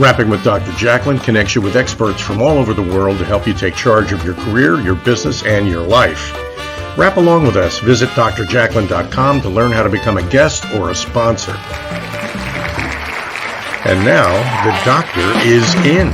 Rapping with Dr. Jacalyn connects you with experts from all over the world to help you take charge of your career, your business, and your life. Rap along with us. Visit drjacalyn.com to learn how to become a guest or a sponsor. And now, the doctor is in.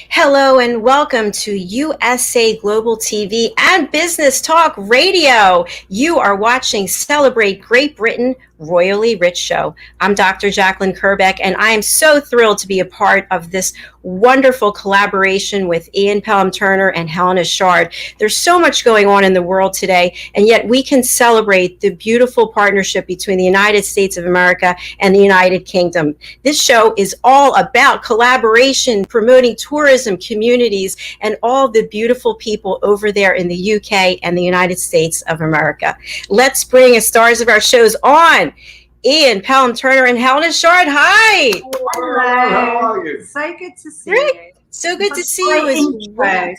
Hello and welcome to USA Global TV and Business Talk Radio. You are watching Celebrate Great Britain Royally Rich Show. I'm Dr. Jacalyn Kerbeck, and I am so thrilled to be a part of this wonderful collaboration with Ian Pelham Turner and Helena Chard. There's so much going on in the world today, and yet we can celebrate the beautiful partnership between the United States of America and the United Kingdom. This show is all about collaboration, promoting tourism, communities, and all the beautiful people over there in the UK and the United States of America. Let's bring the stars of our shows on. Ian Pelham Turner and Helena Chard. Hi. Hello. How are you? So good to see you. So good to see you as well.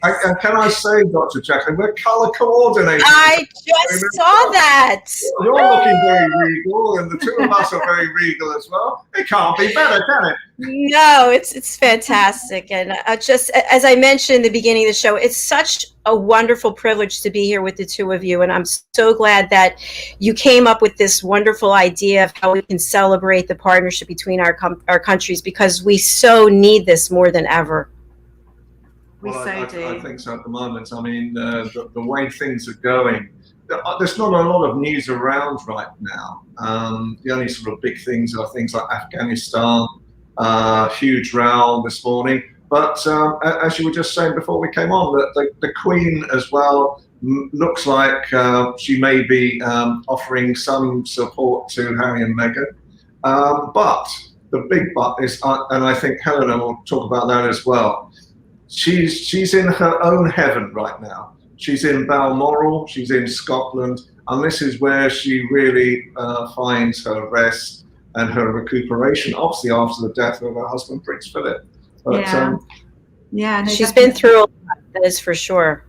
And can I say, Dr. Jacalyn, we're colour coordinated. I just saw that. You're looking very regal, and the two of us are very regal as well. It can't be better, can it? No, it's fantastic. And just as I mentioned in the beginning of the show, it's such a wonderful privilege to be here with the two of you. And I'm so glad that you came up with this wonderful idea of how we can celebrate the partnership between our countries, because we so need this more than ever. I think so at the moment. I mean, the way things are going, there's not a lot of news around right now. The only sort of big things are things like Afghanistan, huge row this morning. But as you were just saying before we came on, the Queen as well looks like she may be offering some support to Harry and Meghan. But the big but is, and I think Helena will talk about that as well, she's in her own heaven right now. She's in Balmoral, she's in Scotland, and this is where she really finds her rest and her recuperation, obviously after the death of her husband, Prince Philip. But, no, she's been through a lot, that is for sure.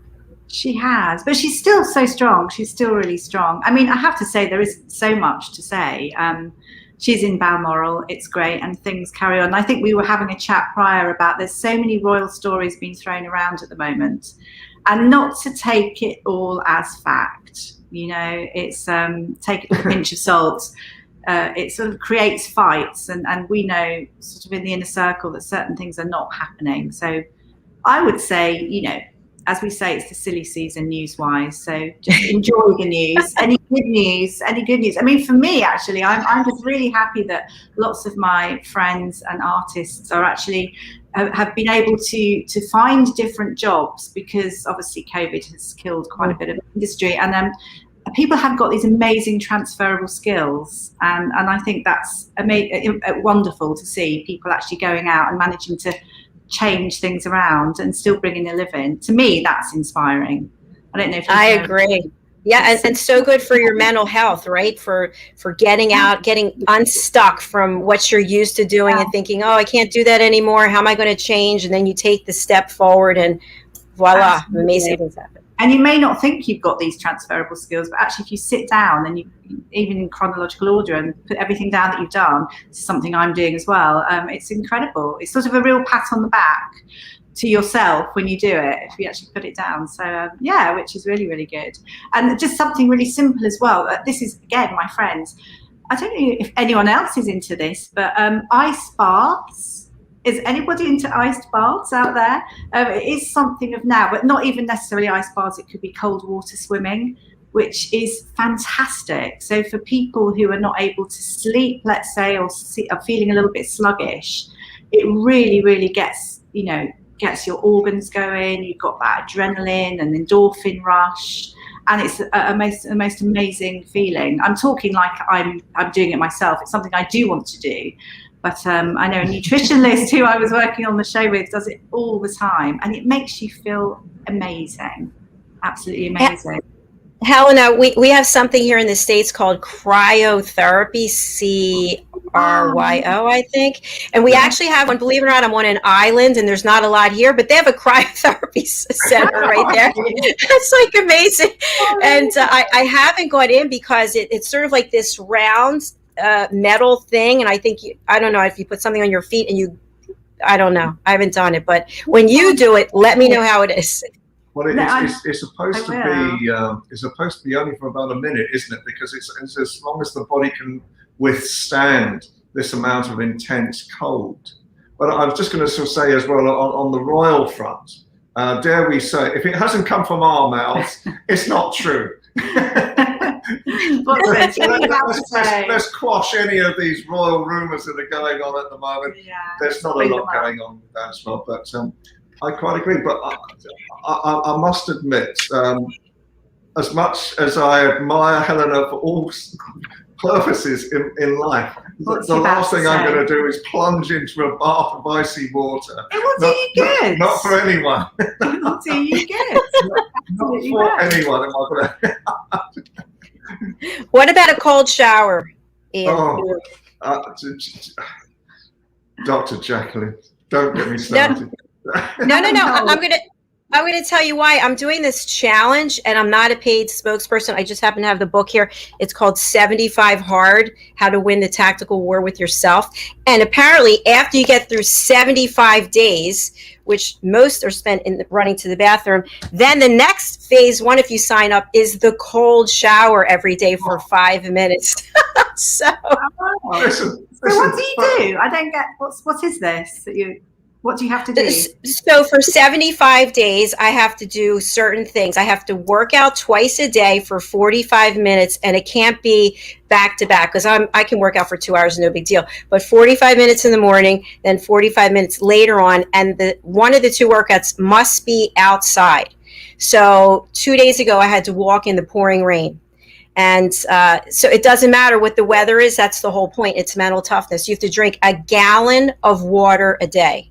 She has, but she's still so strong. She's still really strong. I mean, I have to say there is so much to say. She's in Balmoral, it's great, and things carry on. I think we were having a chat prior about there's so many royal stories being thrown around at the moment, and not to take it all as fact. You know, it's take it with a pinch of salt. It sort of creates fights, and we know sort of in the inner circle that certain things are not happening. So I would say, you know, as we say, it's the silly season news-wise. So just enjoy the news. Any good news? Any good news? I mean, for me, actually, I'm just really happy that lots of my friends and artists are actually have been able to find different jobs, because obviously COVID has killed quite a bit of industry, and people have got these amazing transferable skills, and I think that's wonderful to see people actually going out and managing to change things around and still bringing a living. To me, that's inspiring. I don't know if I agree. Yeah, and so good for your mental health, right? For getting out, getting unstuck from what you're used to doing and thinking, oh, I can't do that anymore. How am I going to change? And then you take the step forward and voila, amazing things happen. And you may not think you've got these transferable skills, but actually if you sit down and you, even in chronological order, and put everything down that you've done, this is something I'm doing as well, it's incredible. It's sort of a real pat on the back to yourself when you do it, if you actually put it down. So yeah, which is really, really good. And just something really simple as well. This is, again, my friends, I don't know if anyone else is into this, but ice baths. Is anybody into iced baths out there? It is something of now, but not even necessarily ice baths. It could be cold water swimming, which is fantastic. So for people who are not able to sleep, let's say, or are feeling a little bit sluggish, it really, really gets your organs going. You've got that adrenaline and endorphin rush, and it's a most amazing feeling. I'm talking like I'm doing it myself. It's something I do want to do. But I know a nutritionist who I was working on the show with does it all the time, and it makes you feel amazing, absolutely amazing. Helena, we have something here in the States called cryotherapy, I think. And we actually have one, believe it or not, I'm on an island and there's not a lot here, but they have a cryotherapy center right there. It's like amazing. And I haven't gone in because it's sort of like this round metal thing. And I think, I don't know, if you put something on your feet and I don't know. I haven't done it. But when you do it, let me know how it is. Well, it's supposed to be only for about a minute, isn't it? Because it's as long as the body can withstand this amount of intense cold. But I was just going to sort of say as well, on the royal front, dare we say, if it hasn't come from our mouths, it's not true. Let's quash any of these royal rumours that are going on at the moment. Yeah, there's not a lot going on with that as well, but I quite agree. But I must admit, as much as I admire Helena for all purposes in life, the last thing I'm going to do is plunge into a bath of icy water. It will do you good. Not for anyone. It will do you good. Not for anyone. What about a cold shower, Ian? Dr. Jacalyn, don't get me started. No. I'm going to tell you why. I'm doing this challenge, and I'm not a paid spokesperson. I just happen to have the book here. It's called 75 Hard, How to Win the Tactical War with Yourself. And apparently, after you get through 75 days, which most are spent running to the bathroom, then the next phase one, if you sign up, is the cold shower every day for 5 minutes. So listen, what do you do? I don't get, what is this that you... What do you have to do? So for 75 days, I have to do certain things. I have to work out twice a day for 45 minutes, and it can't be back to back because I can work out for 2 hours, no big deal. But 45 minutes in the morning, then 45 minutes later on, and one of the two workouts must be outside. So 2 days ago, I had to walk in the pouring rain. And so it doesn't matter what the weather is. That's the whole point. It's mental toughness. You have to drink a gallon of water a day.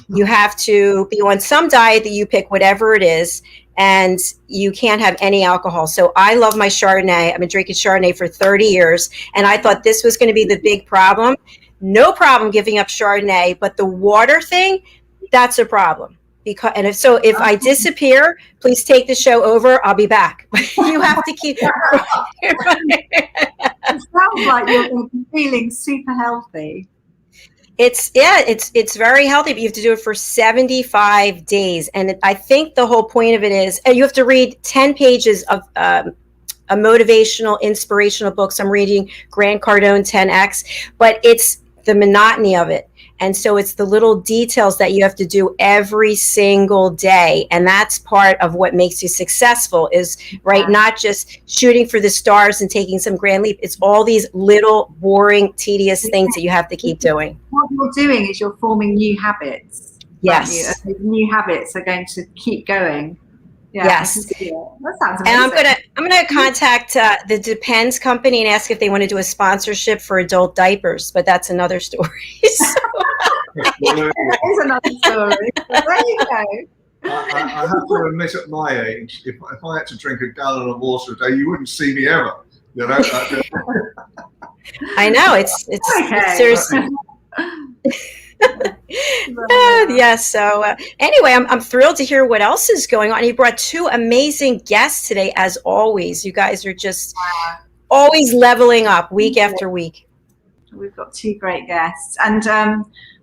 You have to be on some diet that you pick, whatever it is, and you can't have any alcohol. So I love my Chardonnay. I've been drinking Chardonnay for 30 years, and I thought this was going to be the big problem. No problem giving up Chardonnay, but the water thing, that's a problem. If I disappear, please take the show over. I'll be back. You have to keep. It sounds like you're feeling super healthy. It's very healthy, but you have to do it for 75 days. And I think the whole point of it is, and you have to read 10 pages of a motivational, inspirational books. I'm reading Grant Cardone 10X, but it's the monotony of it. And so it's the little details that you have to do every single day. And that's part of what makes you successful is, right, not just shooting for the stars and taking some grand leap. It's all these little boring, tedious things that you have to keep doing. What you're doing is you're forming new habits. Yes. New habits are going to keep going. Yeah, yes. That sounds amazing. And I'm gonna contact the Depends company and ask if they want to do a sponsorship for adult diapers, but that's another story. That is another story. There you go. I have to admit, at my age, if I had to drink a gallon of water a day, you wouldn't see me ever. You know. I know it's seriously. So anyway, I'm thrilled to hear what else is going on. You brought two amazing guests today, as always. You guys are just always leveling up week after week. We've got two great guests, and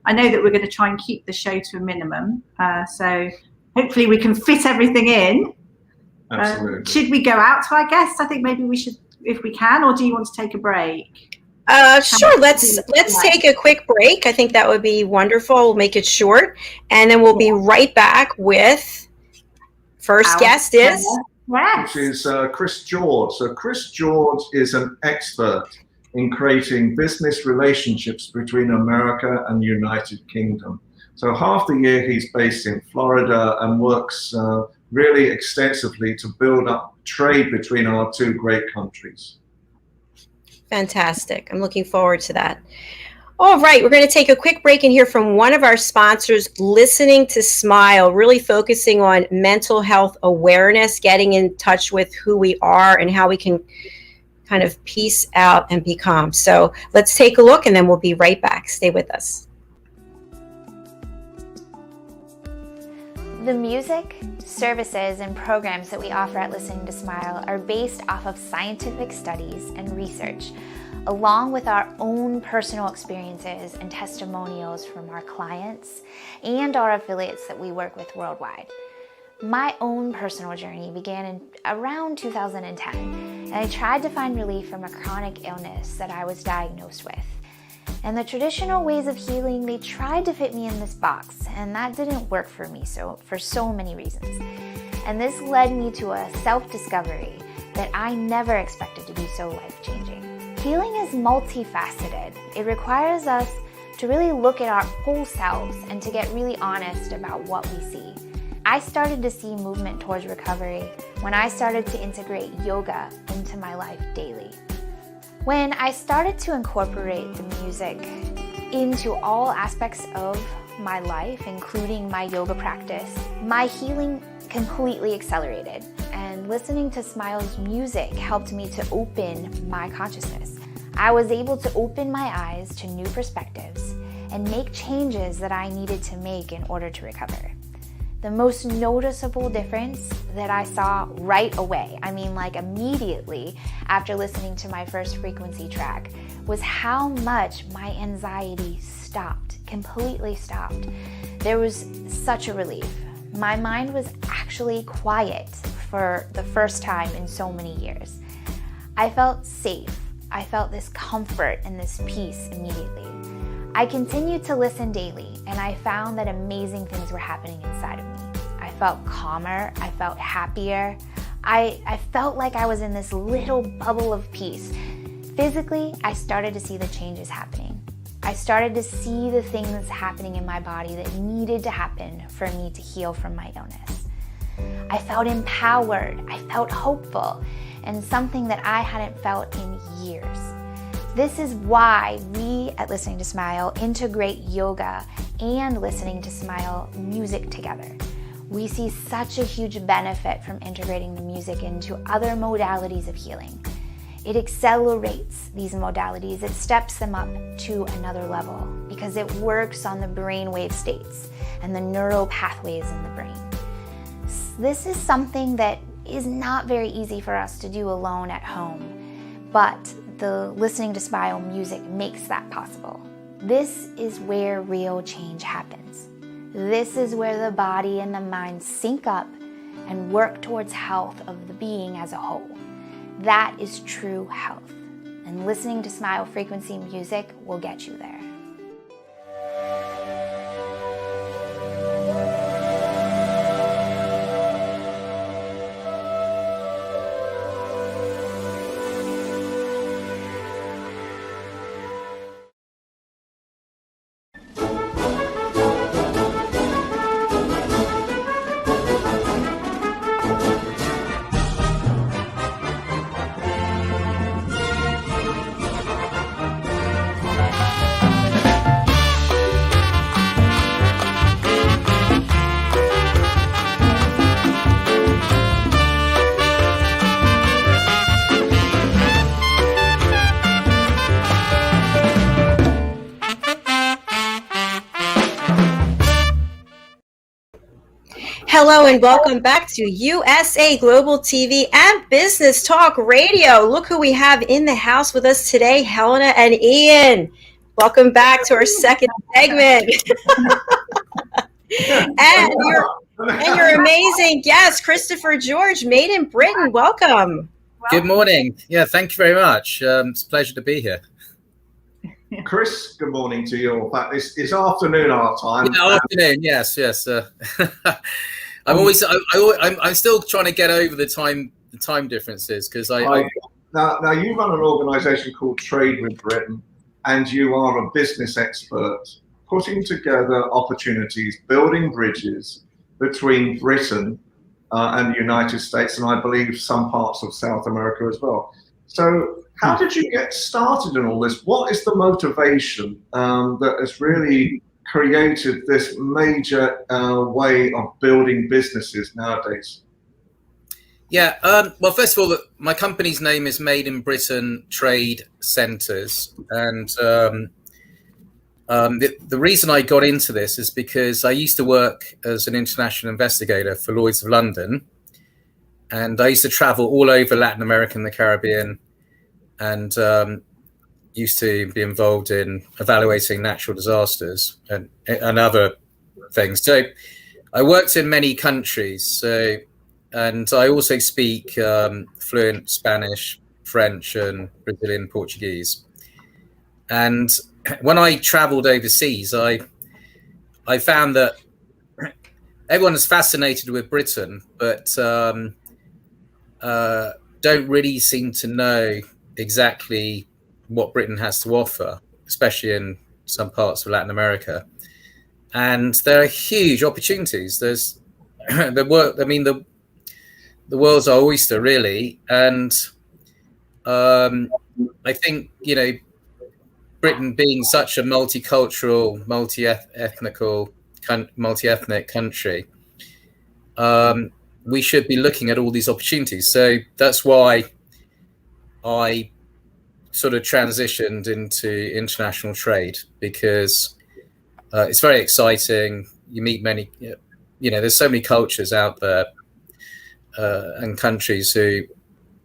I know that we're going to try and keep the show to a minimum, so hopefully we can fit everything in. Absolutely. Should we go out to our guests? I think maybe we should, if we can, or do you want to take a break? Sure. Let's take a quick break. I think that would be wonderful. We'll make it short, and then we'll be right back with first guest is which is Chris Chard. So Chris Chard is an expert in creating business relationships between America and the United Kingdom. So half the year he's based in Florida and works really extensively to build up trade between our two great countries. Fantastic. I'm looking forward to that. All right, we're going to take a quick break and hear from one of our sponsors, Listening to Smile, really focusing on mental health awareness, getting in touch with who we are and how we can kind of peace out and be calm. So let's take a look and then we'll be right back. Stay with us. The music, services, and programs that we offer at Listening to Smile are based off of scientific studies and research, along with our own personal experiences and testimonials from our clients and our affiliates that we work with worldwide. My own personal journey began in around 2010, and I tried to find relief from a chronic illness that I was diagnosed with. And the traditional ways of healing, they tried to fit me in this box, and that didn't work for me for so many reasons. And this led me to a self-discovery that I never expected to be so life-changing. Healing is multifaceted. It requires us to really look at our whole selves and to get really honest about what we see. I started to see movement towards recovery when I started to integrate yoga into my life daily. When I started to incorporate the music into all aspects of my life, including my yoga practice, my healing completely accelerated. And listening to Smile's music helped me to open my consciousness. I was able to open my eyes to new perspectives and make changes that I needed to make in order to recover. The most noticeable difference that I saw right away, like immediately after listening to my first frequency track, was how much my anxiety stopped, completely stopped. There was such a relief. My mind was actually quiet for the first time in so many years. I felt safe. I felt this comfort and this peace immediately. I continued to listen daily, and I found that amazing things were happening inside of me. I felt calmer, I felt happier. I felt like I was in this little bubble of peace. Physically, I started to see the changes happening. I started to see the things happening in my body that needed to happen for me to heal from my illness. I felt empowered, I felt hopeful, and something that I hadn't felt in years. This is why we at Listening to Smile integrate yoga and Listening to Smile music together. We see such a huge benefit from integrating the music into other modalities of healing. It accelerates these modalities, it steps them up to another level because it works on the brainwave states and the neural pathways in the brain. This is something that is not very easy for us to do alone at home, but the Listening to Smile music makes that possible. This is where real change happens. This is where the body and the mind sync up and work towards health of the being as a whole. That is true health. And Listening to Smile frequency music will get you there. Hello and welcome back to USA Global TV and Business Talk Radio. Look who we have in the house with us today, Helena and Ian. Welcome back to our second segment. and your amazing guest, Christopher George, made in Britain. Welcome. Good morning. Yeah, thank you very much. It's a pleasure to be here. Chris, good morning to you. In fact, it's afternoon our time. Yeah, afternoon. Yes. I'm still trying to get over the time differences because now you run an organisation called Trade with Britain, and you are a business expert, putting together opportunities, building bridges between Britain and the United States, and I believe some parts of South America as well. So how did you get started in all this? What is the motivation that has really created this major way of building businesses nowadays? Yeah. Well, first of all, my company's name is Made in Britain Trade Centres, and the reason I got into this is because I used to work as an international investigator for Lloyd's of London, and I used to travel all over Latin America and the Caribbean, and used to be involved in evaluating natural disasters and other things. So I worked in many countries. And I also speak fluent Spanish, French, and Brazilian Portuguese. And when I traveled overseas, I found that everyone is fascinated with Britain, but don't really seem to know exactly what Britain has to offer, especially in some parts of Latin America. And there are huge opportunities. There's the world's our oyster, really. And I think, Britain being such a multicultural, multi-ethnic country, we should be looking at all these opportunities. So that's why I sort of transitioned into international trade, because it's very exciting. You meet many, there's so many cultures out there and countries who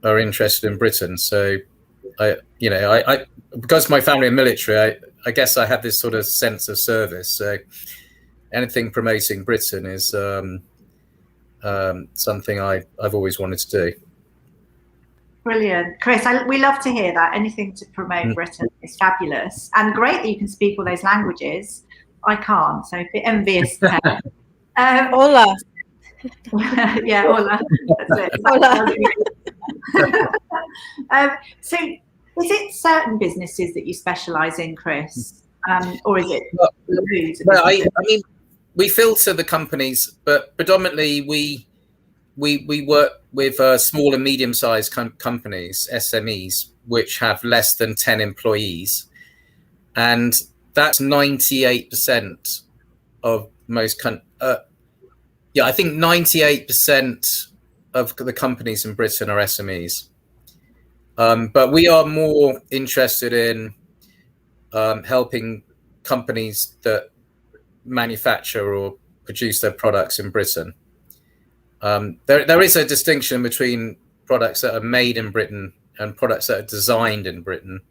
are interested in Britain. So I because my family are military, I guess I have this sort of sense of service. So anything promoting Britain is something I've always wanted to do. Brilliant. Chris, we love to hear that. Anything to promote Britain is fabulous. And great that you can speak all those languages. I can't, so a bit envious there. Hola. Yeah, hola. That's it. Hola. So is it certain businesses that you specialise in, Chris? Or is it loads? Well, I mean, we filter the companies, but predominantly we work with small and medium-sized companies, SMEs, which have less than 10 employees. And that's 98% of most I think 98% of the companies in Britain are SMEs. But we are more interested in helping companies that manufacture or produce their products in Britain. There is a distinction between products that are made in Britain and products that are designed in Britain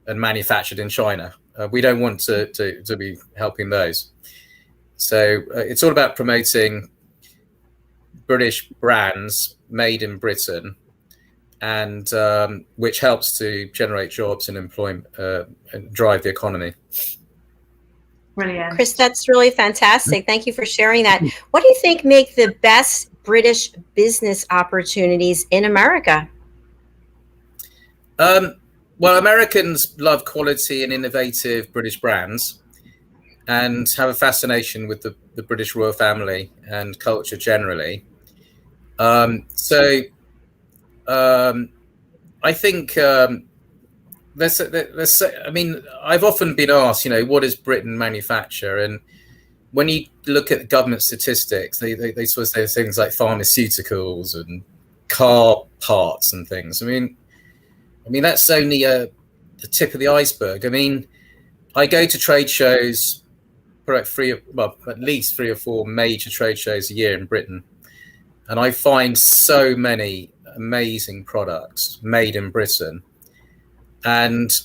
and manufactured in China. We don't want to be helping those. So it's all about promoting British brands made in Britain, and which helps to generate jobs and employment and drive the economy. Brilliant. Chris, that's really fantastic. Thank you for sharing that. What do you think make the best British business opportunities in America? Well, Americans love quality and innovative British brands and have a fascination with the British royal family and culture generally. I think I've often been asked, what does Britain manufacture? And when you look at the government statistics, they sort of say things like pharmaceuticals and car parts and things. I mean that's only the tip of the iceberg. I mean, I go to trade shows, at least 3 or 4 major trade shows a year in Britain, and I find so many amazing products made in Britain, and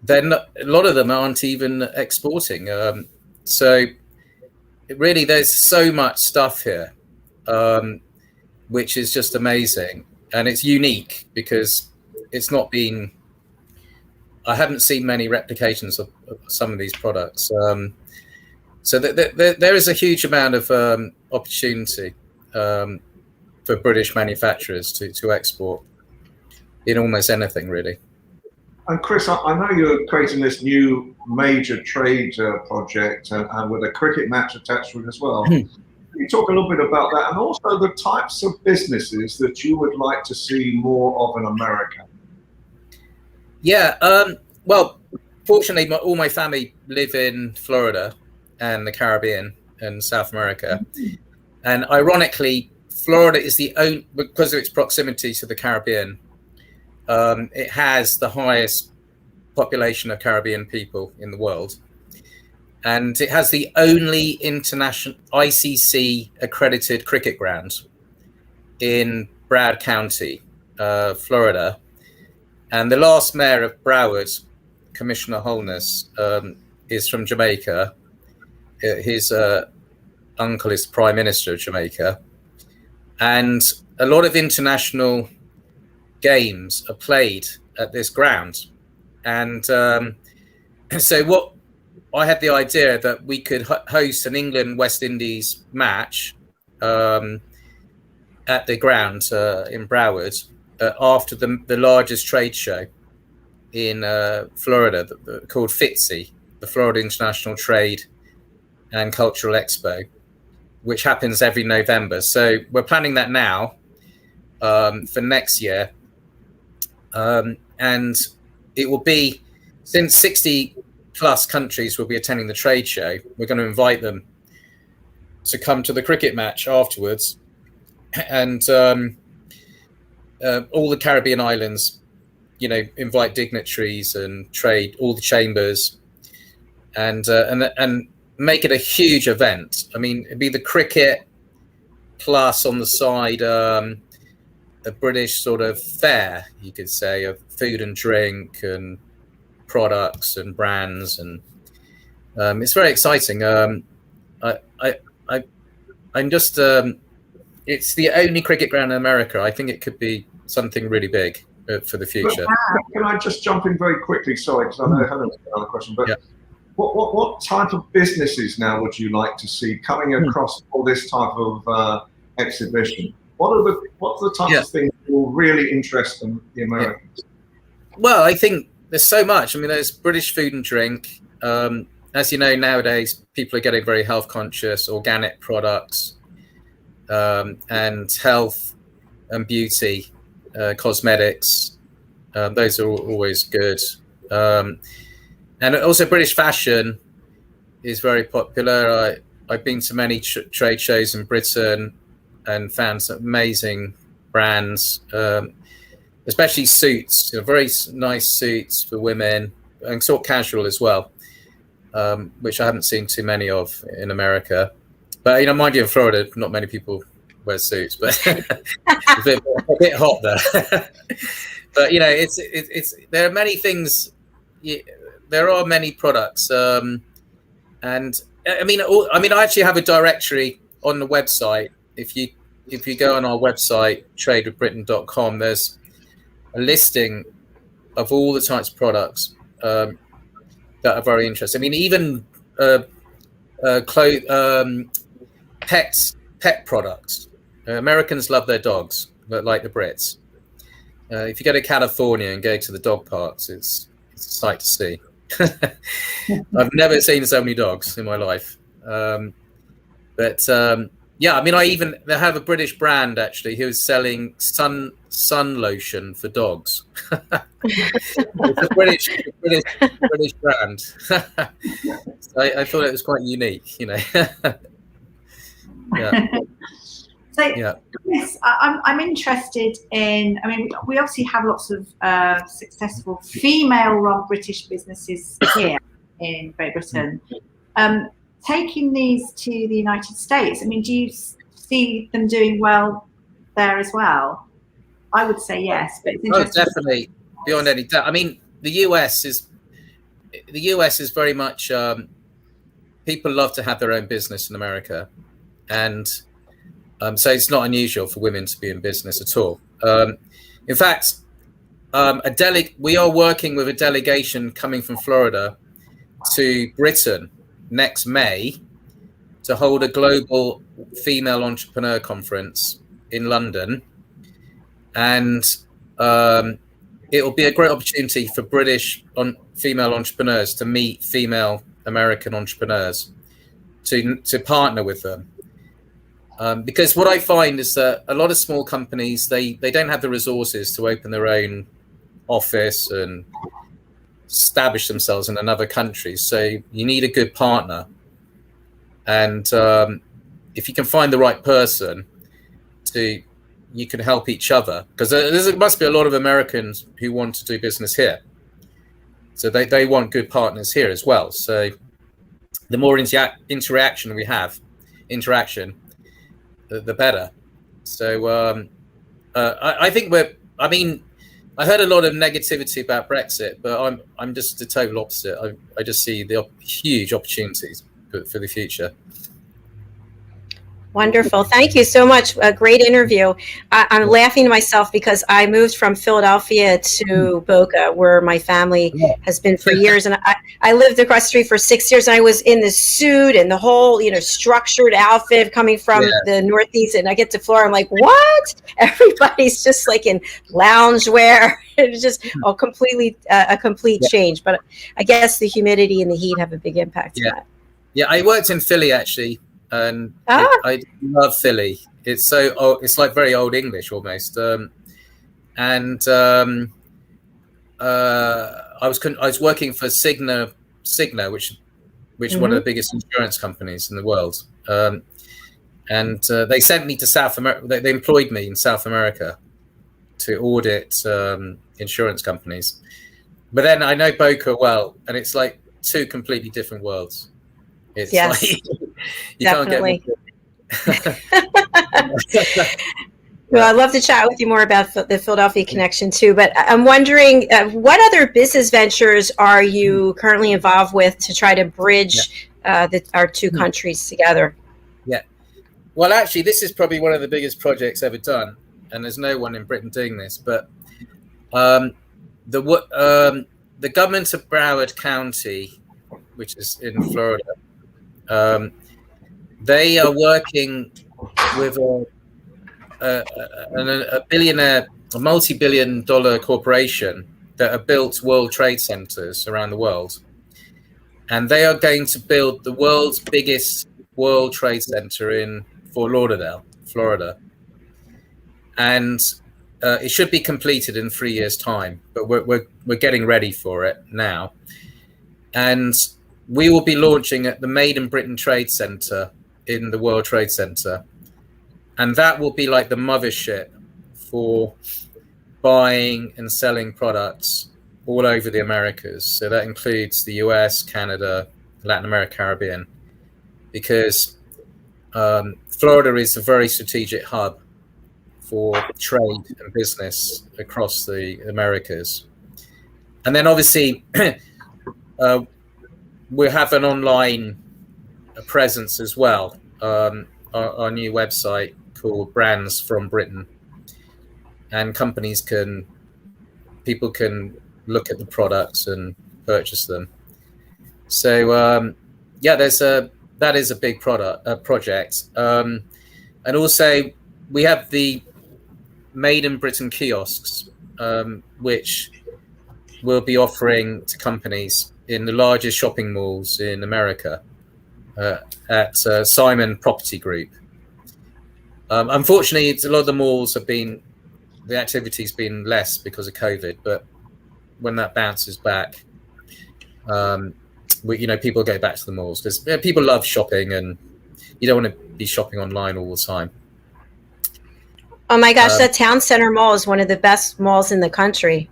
then a lot of them aren't even exporting. So really, there's so much stuff here, which is just amazing, and it's unique because it's not been. I haven't seen many replications of some of these products. So there is a huge amount of opportunity for British manufacturers to export in almost anything, really. And Chris, I know you're creating this new major trade project and with a cricket match attached to it as well. Can you talk a little bit about that, and also the types of businesses that you would like to see more of in America? Yeah, well, fortunately, all my family live in Florida and the Caribbean and South America. And ironically, Florida is the only, because of its proximity to the Caribbean, it has the highest population of Caribbean people in the world. And it has the only international ICC accredited cricket ground in Broward County, Florida. And the last mayor of Broward, Commissioner Holness, is from Jamaica. His uncle is Prime Minister of Jamaica. And a lot of international games are played at this ground. And so what I had the idea that we could host an England-West Indies match at the ground in Broward after the largest trade show in Florida called FITSE, the Florida International Trade and Cultural Expo, which happens every November. So we're planning that now for next year. And it will be, since 60 plus countries will be attending the trade show, we're going to invite them to come to the cricket match afterwards. And all the Caribbean islands, invite dignitaries and trade, all the chambers, and make it a huge event. I mean, it'd be the cricket plus on the side a British sort of fair, you could say, of food and drink and products and brands, and it's very exciting. I'm just it's the only cricket ground in America. I think it could be something really big for the future. Can I just jump in very quickly? Sorry, because I know Helena's got another question, but what type of businesses now would you like to see coming across all this type of exhibition? What are the types of things that will really interest the Americans? Well, I think there's so much. I mean, there's British food and drink. As you know, nowadays people are getting very health conscious, organic products, and health and beauty, cosmetics. Those are always good. And also British fashion is very popular. I've been to many trade shows in Britain and found some amazing brands, especially suits, very nice suits for women, and sort of casual as well, which I haven't seen too many of in America. But, mind you, in Florida, not many people wear suits, but a bit hot there. But, it's there are many things. There are many products, and I actually have a directory on the website. If you go on our website, tradewithbritain.com, there's a listing of all the types of products that are very interesting. I mean, even pet products. Americans love their dogs, but like the Brits. If you go to California and go to the dog parks, it's a sight to see. I've never seen so many dogs in my life. Yeah, I mean, they have a British brand actually who's selling sun lotion for dogs. It's a British brand. So I thought it was quite unique, Yeah. So yes, I'm interested in. I mean, we obviously have lots of successful female-run British businesses here in Great Britain. Taking these to the United States, I mean, do you see them doing well there as well? I would say yes, but it's interesting. Oh, definitely, beyond any doubt. I mean, the US is very much. People love to have their own business in America, and so it's not unusual for women to be in business at all. In fact, we are working with a delegation coming from Florida to Britain next May to hold a global female entrepreneur conference in London, and it will be a great opportunity for British female entrepreneurs to meet female American entrepreneurs, to partner with them. Because what I find is that a lot of small companies, they don't have the resources to open their own office and establish themselves in another country. So you need a good partner. And if you can find the right person, you can help each other, because there must be a lot of Americans who want to do business here. So they want good partners here as well. So the more interaction we have, the better. So I think I heard a lot of negativity about Brexit, but I'm just the total opposite. I just see the huge opportunities for the future. Wonderful. Thank you so much. A great interview. I'm laughing to myself because I moved from Philadelphia to Boca, where my family has been for years. And I lived across the street for 6 years, and I was in the suit and the whole, structured outfit coming from the Northeast. And I get to Florida, I'm like, what? Everybody's just like in loungewear. It's just a complete change. But I guess the humidity and the heat have a big impact on that. Yeah, I worked in Philly, actually. And I love Philly. It's so old, it's like very old English almost. I was working for Cigna, which is one of the biggest insurance companies in the world. And they sent me to South America. They employed me in South America to audit insurance companies. But then I know Boca well, and it's like two completely different worlds. It's like you definitely. Can't get Well, I'd love to chat with you more about the Philadelphia connection too, but I'm wondering what other business ventures are you currently involved with to try to bridge our two countries together? Yeah. Well, actually, this is probably one of the biggest projects ever done, and there's no one in Britain doing this, but the government of Broward County, which is in Florida, they are working with a multi-billion-dollar corporation that have built World Trade Centers around the world, and they are going to build the world's biggest World Trade Center in Fort Lauderdale, Florida, and it should be completed in 3 years' time. But we're getting ready for it now, and we will be launching at the Made in Britain Trade Center in the World Trade Center. And that will be like the mothership for buying and selling products all over the Americas. So that includes the US, Canada, Latin America, Caribbean, because Florida is a very strategic hub for trade and business across the Americas. And then obviously, we have an online presence as well. Our new website called Brands from Britain, and people can look at the products and purchase them. So that is a big project. And also we have the Made in Britain kiosks, which we'll be offering to companies in the largest shopping malls in America, at Simon Property Group. Unfortunately, a lot of the malls the activity's been less because of COVID, but when that bounces back, people go back to the malls because people love shopping, and you don't want to be shopping online all the time. Oh my gosh, that Town Center Mall is one of the best malls in the country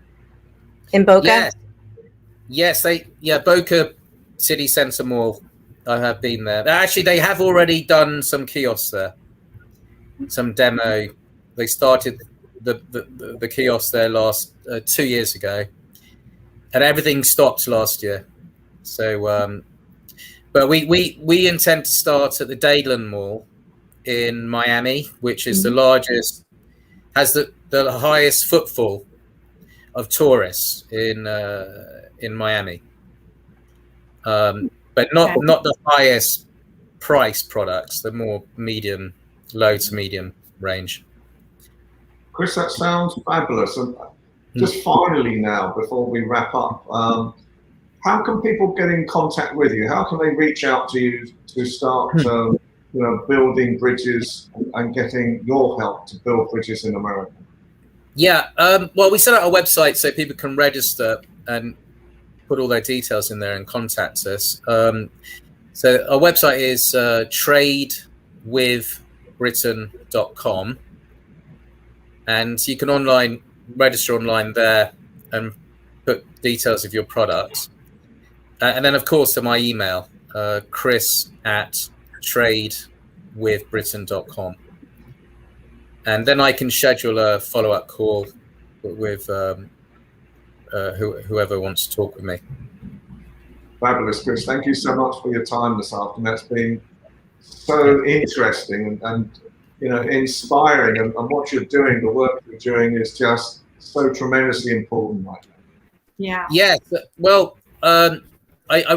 in Boca. Yes, Boca City Center Mall. I have been there. Actually, they have already done some kiosks there, some demo. They started the kiosk there 2 years ago, and everything stopped last year. So, but we intend to start at the Dadeland Mall in Miami, which is the largest, has the highest footfall of tourists in Miami. But not the highest price products, the more low to medium range. Chris, that sounds fabulous. And just finally now, before we wrap up, how can people get in contact with you? How can they reach out to you to start building bridges and getting your help to build bridges in America? Yeah, well, we set up a website so people can register and put all their details in there and contact us. So our website is tradewithbritain.com, and you can register online there and put details of your product. And then, of course, to my email, chris@tradewithbritain.com. And then I can schedule a follow-up call with whoever wants to talk with me. Fabulous, Chris. Thank you so much for your time this afternoon. That's been so interesting and inspiring. And what you're doing, the work you're doing, is just so tremendously important right now. Yeah. Yes. Well, I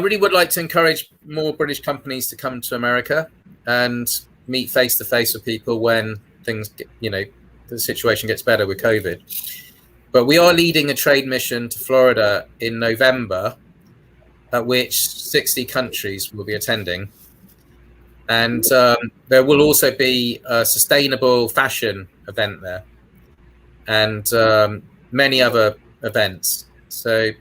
really would like to encourage more British companies to come to America and meet face to face with people when things, the situation gets better with COVID. But we are leading a trade mission to Florida in November, at which 60 countries will be attending. And there will also be a sustainable fashion event there and many other events. So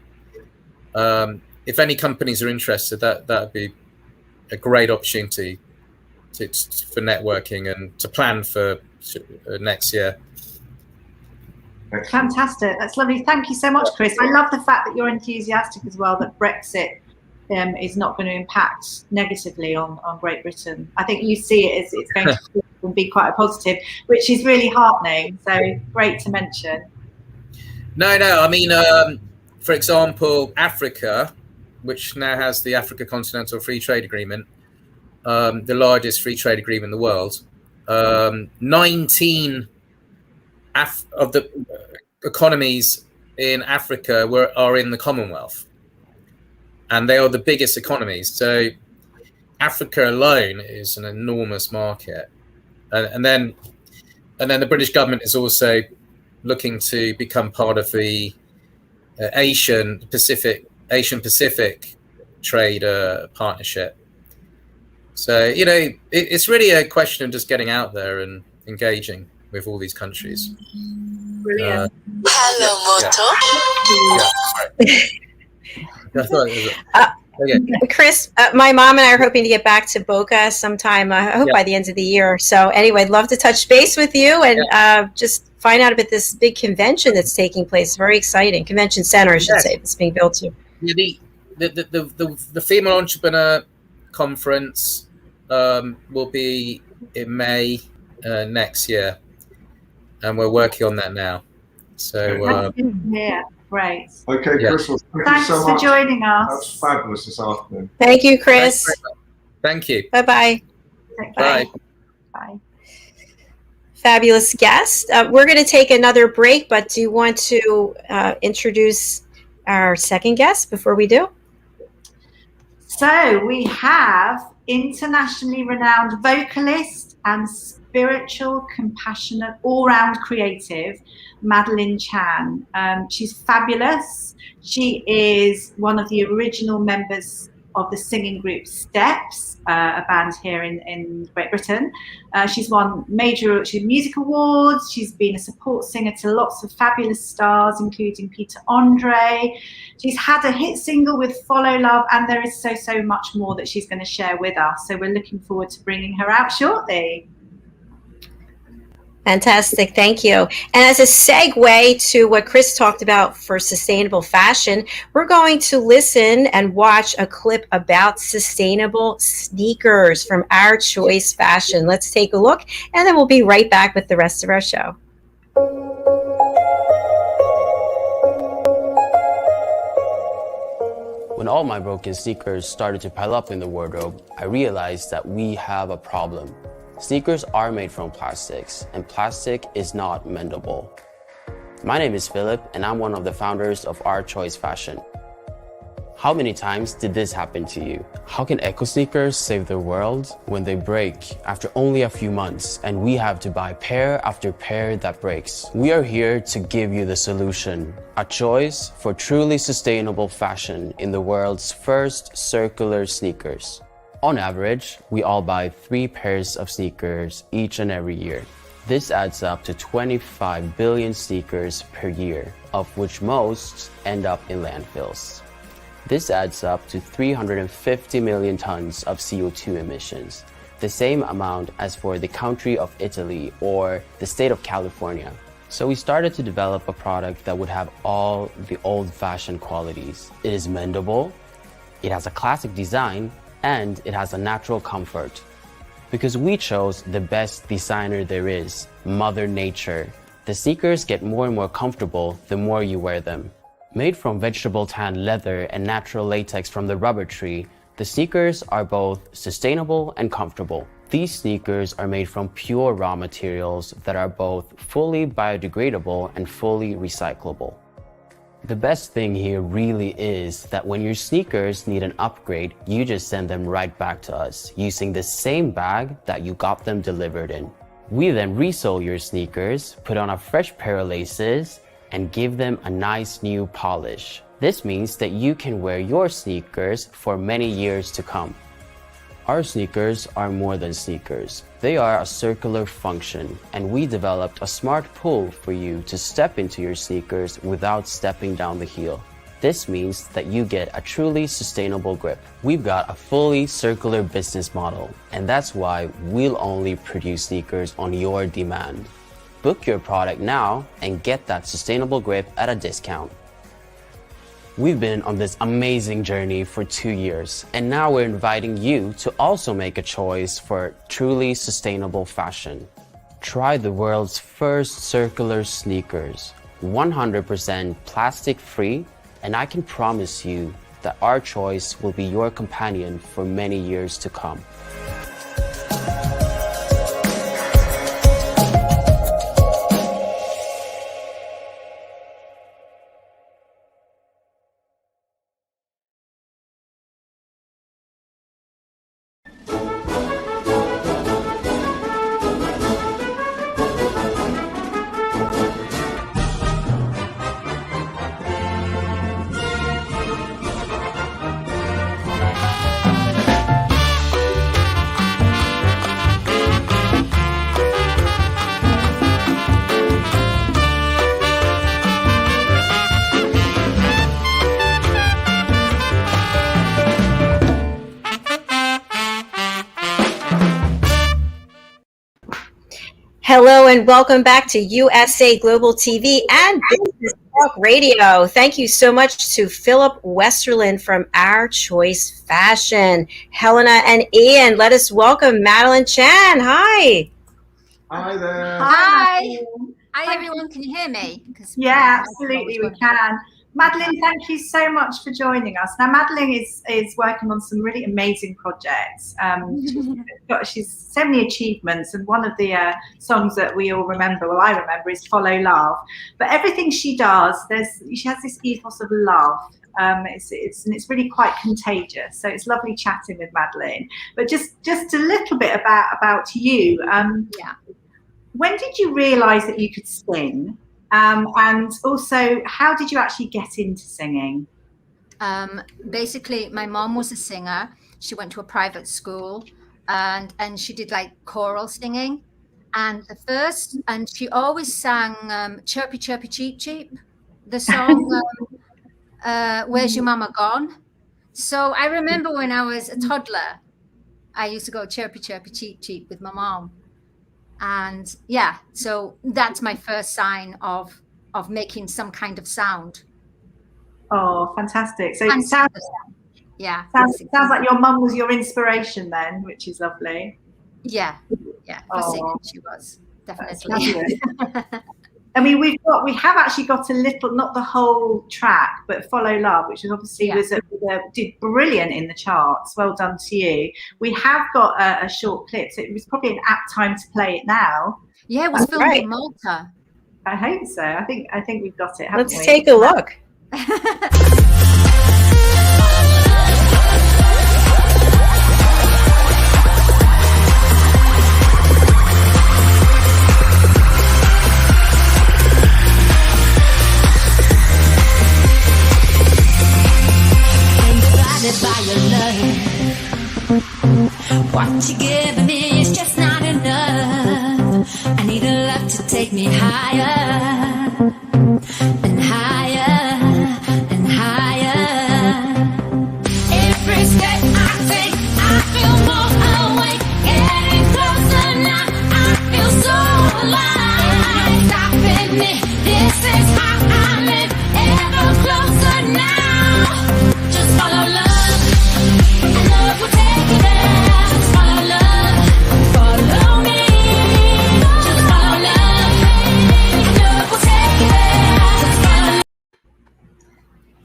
if any companies are interested, that would be a great opportunity for networking and to plan for next year. Fantastic. That's lovely. Thank you so much, Chris. I love the fact that you're enthusiastic as well that Brexit is not going to impact negatively on Great Britain. I think you see it as it's going to be quite a positive, which is really heartening. So great to mention. No. I mean, for example, Africa, which now has the Africa Continental Free Trade Agreement, the largest free trade agreement in the world. 19 of the economies in Africa are in the Commonwealth, and they are the biggest economies. So Africa alone is an enormous market, and then the British government is also looking to become part of the Asian Pacific trade partnership. So it's really a question of just getting out there and engaging with all these countries. Brilliant. Chris, my mom and I are hoping to get back to WOHA sometime, I hope by the end of the year. So anyway, I'd love to touch base with you and just find out about this big convention that's taking place. Very exciting. Convention center, I should say, that's being built to. The Female Entrepreneur Conference will be in May next year, and we're working on that now. So great. Okay, Chris. Thanks so much for joining us. That's fabulous this afternoon. Thank you, Chris. Thank you. Bye-bye. Bye. Bye. Fabulous guest. We're going to take another break, but do you want to introduce our second guest before we do? So we have internationally renowned vocalist and spiritual, compassionate, all-round creative, Madeline Chan. She's fabulous. She is one of the original members of the singing group Steps, a band here in Great Britain. She's won major music awards. She's been a support singer to lots of fabulous stars, including Peter Andre. She's had a hit single with Follow Love, and there is so much more that she's going to share with us. So we're looking forward to bringing her out shortly. Fantastic. Thank you. And as a segue to what Chris talked about for sustainable fashion, we're going to listen and watch a clip about sustainable sneakers from Our Choice Fashion. Let's take a look, and then we'll be right back with the rest of our show. When all my broken sneakers started to pile up in the wardrobe, I realized that we have a problem. Sneakers are made from plastics, and plastic is not mendable. My name is Philip, and I'm one of the founders of Our Choice Fashion. How many times did this happen to you? How can eco sneakers save the world when they break after only a few months and we have to buy pair after pair that breaks? We are here to give you the solution, a choice for truly sustainable fashion in the world's first circular sneakers. On average, we all buy 3 pairs of sneakers each and every year. This adds up to 25 billion sneakers per year, of which most end up in landfills. This adds up to 350 million tons of CO2 emissions, the same amount as for the country of Italy or the state of California. So we started to develop a product that would have all the old-fashioned qualities. It is mendable, it has a classic design, and it has a natural comfort. Because we chose the best designer there is, Mother Nature. The sneakers get more and more comfortable the more you wear them. Made from vegetable tan leather and natural latex from the rubber tree, the sneakers are both sustainable and comfortable. These sneakers are made from pure raw materials that are both fully biodegradable and fully recyclable. The best thing here really is that when your sneakers need an upgrade, you just send them right back to us using the same bag that you got them delivered in. We then resole your sneakers, put on a fresh pair of laces, and give them a nice new polish. This means that you can wear your sneakers for many years to come. Our sneakers are more than sneakers. They are a circular function, and we developed a smart pull for you to step into your sneakers without stepping down the heel. This means that you get a truly sustainable grip. We've got a fully circular business model, and that's why we'll only produce sneakers on your demand. Book your product now and get that sustainable grip at a discount. We've been on this amazing journey for 2 years, and now we're inviting you to also make a choice for truly sustainable fashion. Try the world's first circular sneakers, 100% plastic-free, and I can promise you that our choice will be your companion for many years to come. Hello and welcome back to USA Global TV and Business Talk Radio. Thank you so much to Philip Westerland from Our Choice Fashion, Helena and Ian. Let us welcome Madeline Chan. Hi. Hi there. Hi. Hi, everyone. Can you hear me? Yeah, absolutely, we can. Madeline, thank you so much for joining us. Now, Madeline is working on some really amazing projects. She's so many achievements, and one of the songs that we all remember, well, I remember, is Follow Love. But everything she does, she has this ethos of love. It's really quite contagious. So it's lovely chatting with Madeline. But just a little bit about you. When did you realise that you could sing? And also, how did you actually get into singing? Basically, my mom was a singer. She went to a private school and she did like choral singing. And she always sang Chirpy, Chirpy, Cheep, Cheep, the song, Where's Your Mama Gone? So I remember when I was a toddler, I used to go chirpy, chirpy, cheep, cheep with my mom. And yeah, so that's my first sign of making some kind of sound. Oh, fantastic. So it sounds like your mum was your inspiration then, which is lovely. Yeah, for singing she was, definitely. I mean, we have actually got a little, not the whole track, but Follow Love, which is obviously did brilliant in the charts. Well done to you. We have got a short clip, so it was probably an apt time to play it now. Yeah, it was filmed in Malta. I hope so. I think we've got it. Let's take a look. By your love, what you giving me is just not enough. I need a love to take me higher and higher and higher. Every step I take, I feel more awake. Getting closer now, I feel so alive. Stopping me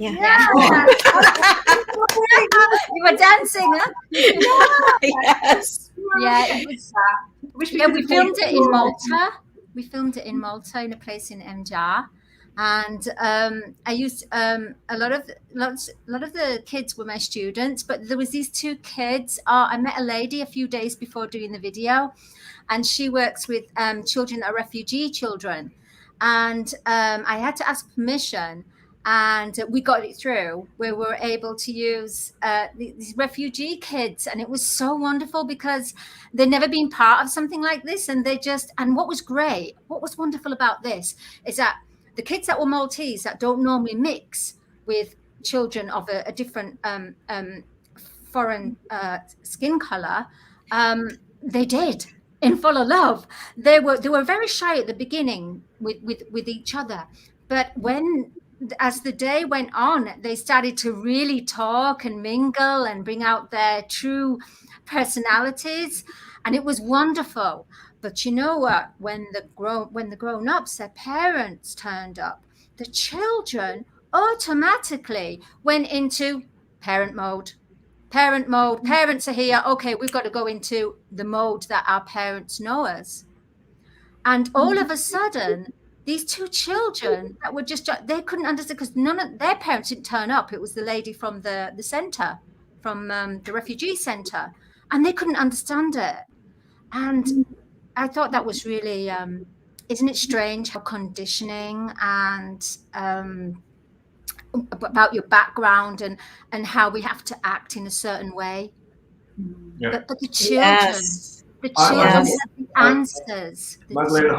Yeah. You were dancing, huh? Yes. Yeah, it was. We filmed it in Malta. We filmed it in Malta in a place in Mjar, and I used a lot of the kids were my students, but there was these two kids. I met a lady a few days before doing the video, and she works with children that are refugee children, and I had to ask permission. And we got it through. We were able to use these refugee kids, and it was so wonderful because they'd never been part of something like this, and what was wonderful about this is that the kids that were Maltese that don't normally mix with children of a different foreign skin color, they did in full of love. They were very shy at the beginning with each other, but as the day went on, they started to really talk and mingle and bring out their true personalities, and it was wonderful. But you know what? When the grown-ups, their parents turned up, the children automatically went into parent mode. Parents are here. Okay, we've got to go into the mode that our parents know us. And all of a sudden, these two children that were they couldn't understand because none of their parents didn't turn up. It was the lady from the center, from the refugee center, and they couldn't understand it. And I thought that was really, isn't it strange how conditioning and about your background and how we have to act in a certain way. Yeah. But the children, the answers. Madeline,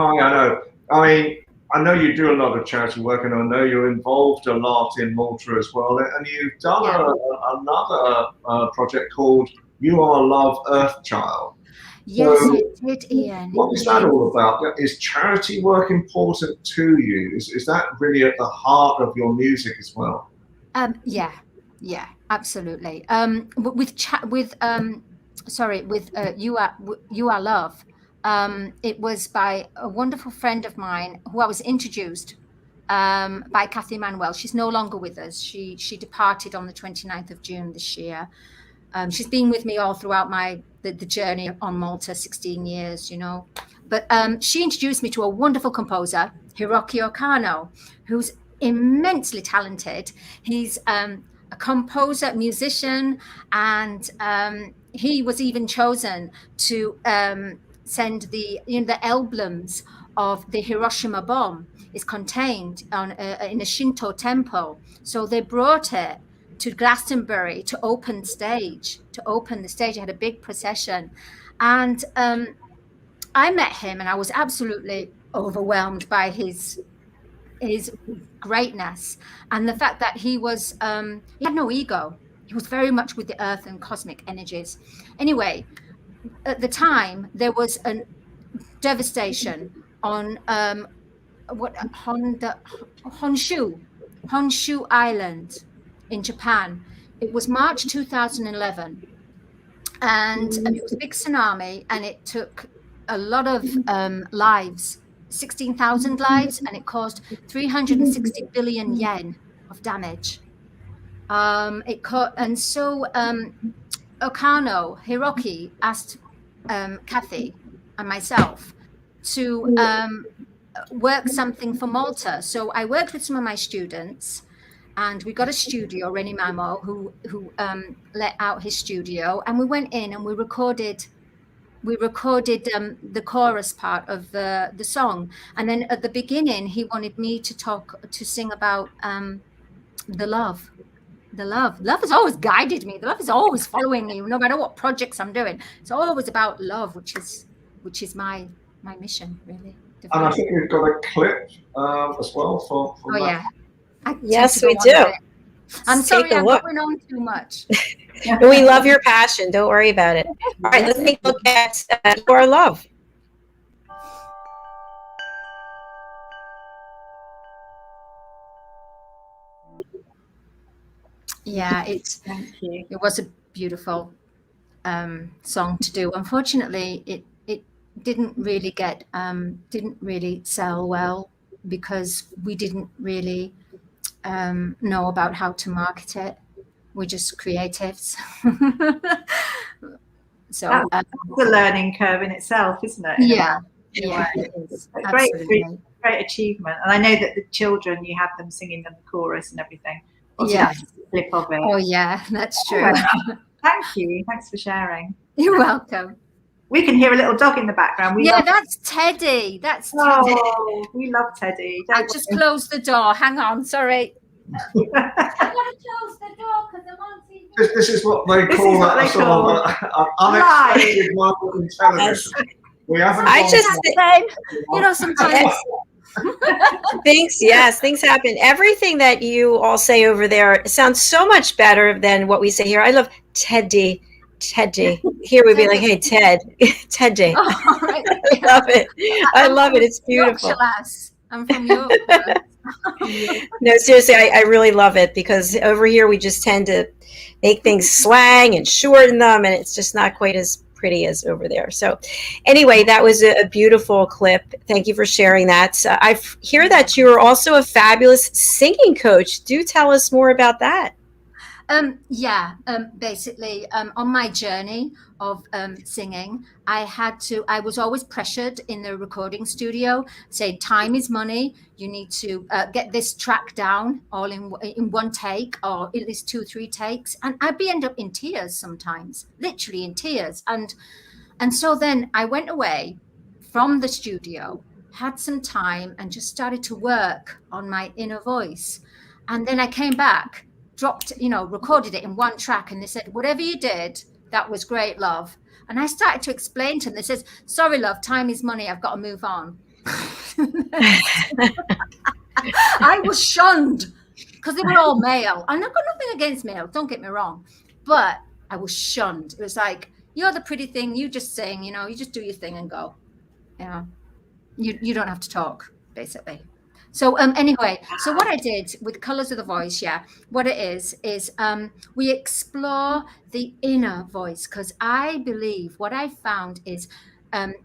hi, I know you do a lot of charity work, and I know you're involved a lot in Malta as well. And you've done another project called You Are Love Earth Child. Yes, I did, Ian. What is that all about? Is charity work important to you? Is that really at the heart of your music as well? Yeah, absolutely. With You Are Love. It was by a wonderful friend of mine who I was introduced by Kathy Manuel. She's no longer with us. She departed on the 29th of June this year. She's been with me all throughout the journey on Malta, 16 years, you know. But she introduced me to a wonderful composer, Hiroki Okano, who's immensely talented. He's a composer, musician, and he was even chosen to send the emblems of the Hiroshima bomb is contained in a Shinto temple. So they brought it to Glastonbury to open the stage. I had a big procession, and I met him, and I was absolutely overwhelmed by his greatness and the fact that he had no ego. He was very much with the earth and cosmic energies. Anyway, at the time there was a devastation on Honshu Island in Japan. It was March 2011, and it was a big tsunami, and it took a lot of lives, 16,000 lives, and it caused 360 billion yen of damage. Okano, Hiroki asked Kathy and myself to work something for Malta. So I worked with some of my students, and we got a studio, Rennie Mamo, who let out his studio, and we went in and we recorded the chorus part of the song. And then at the beginning, he wanted me to sing about the love. The love has always guided me. The love is always following me, no matter what projects I'm doing. It's always about love, which is my mission, really. And I think we've got a clip as well for that. Yeah. Yes, we do. I'm sorry, I'm going on too much. We love your passion. Don't worry about it. All right, let's take a look at You Are Love. Yeah, it was a beautiful song to do. Unfortunately, it didn't really sell well because we didn't really know about how to market it. We're just creatives. So that's a learning curve in itself, isn't it? Yeah, it is. Great achievement. And I know that the children, you have them singing the chorus and everything. Yeah. Clip of it. Oh yeah, that's true. Thank you. Thanks for sharing. You're welcome. We can hear a little dog in the background. That's Teddy. That's Teddy. Oh, we love Teddy. I just closed the door. Hang on, sorry. I gotta close the door because I'm on TV. This is what they call an unexpected moment in television. We haven't. Sometimes. Things happen. Everything that you all say over there sounds so much better than what we say here. I love Teddy. Here we'd be like, hey, Teddy. Oh, right. I love it. It's beautiful. I'm from York. No, seriously, I really love it, because over here we just tend to make things slang and shorten them, and it's just not quite as pretty as over there. So anyway, that was a beautiful clip. Thank you for sharing that. I hear that you are also a fabulous singing coach. Do tell us more about that. Basically, on my journey of singing, I was always pressured in the recording studio, say time is money. You need to get this track down all in one take, or at least 2-3 takes. And I'd end up in tears sometimes, literally in tears. And so then I went away from the studio, had some time, and just started to work on my inner voice. And then I came back, recorded it in one track, and they said, whatever you did, that was great, love. And I started to explain to them. They says, sorry, love, time is money. I've got to move on. I was shunned because they were all male. And I've got nothing against male, don't get me wrong. But I was shunned. It was like, you're the pretty thing. You just sing, you just do your thing and go. You don't have to talk, basically. So anyway, so what I did with Colours of the Voice, what it is we explore the inner voice, because I believe what I found is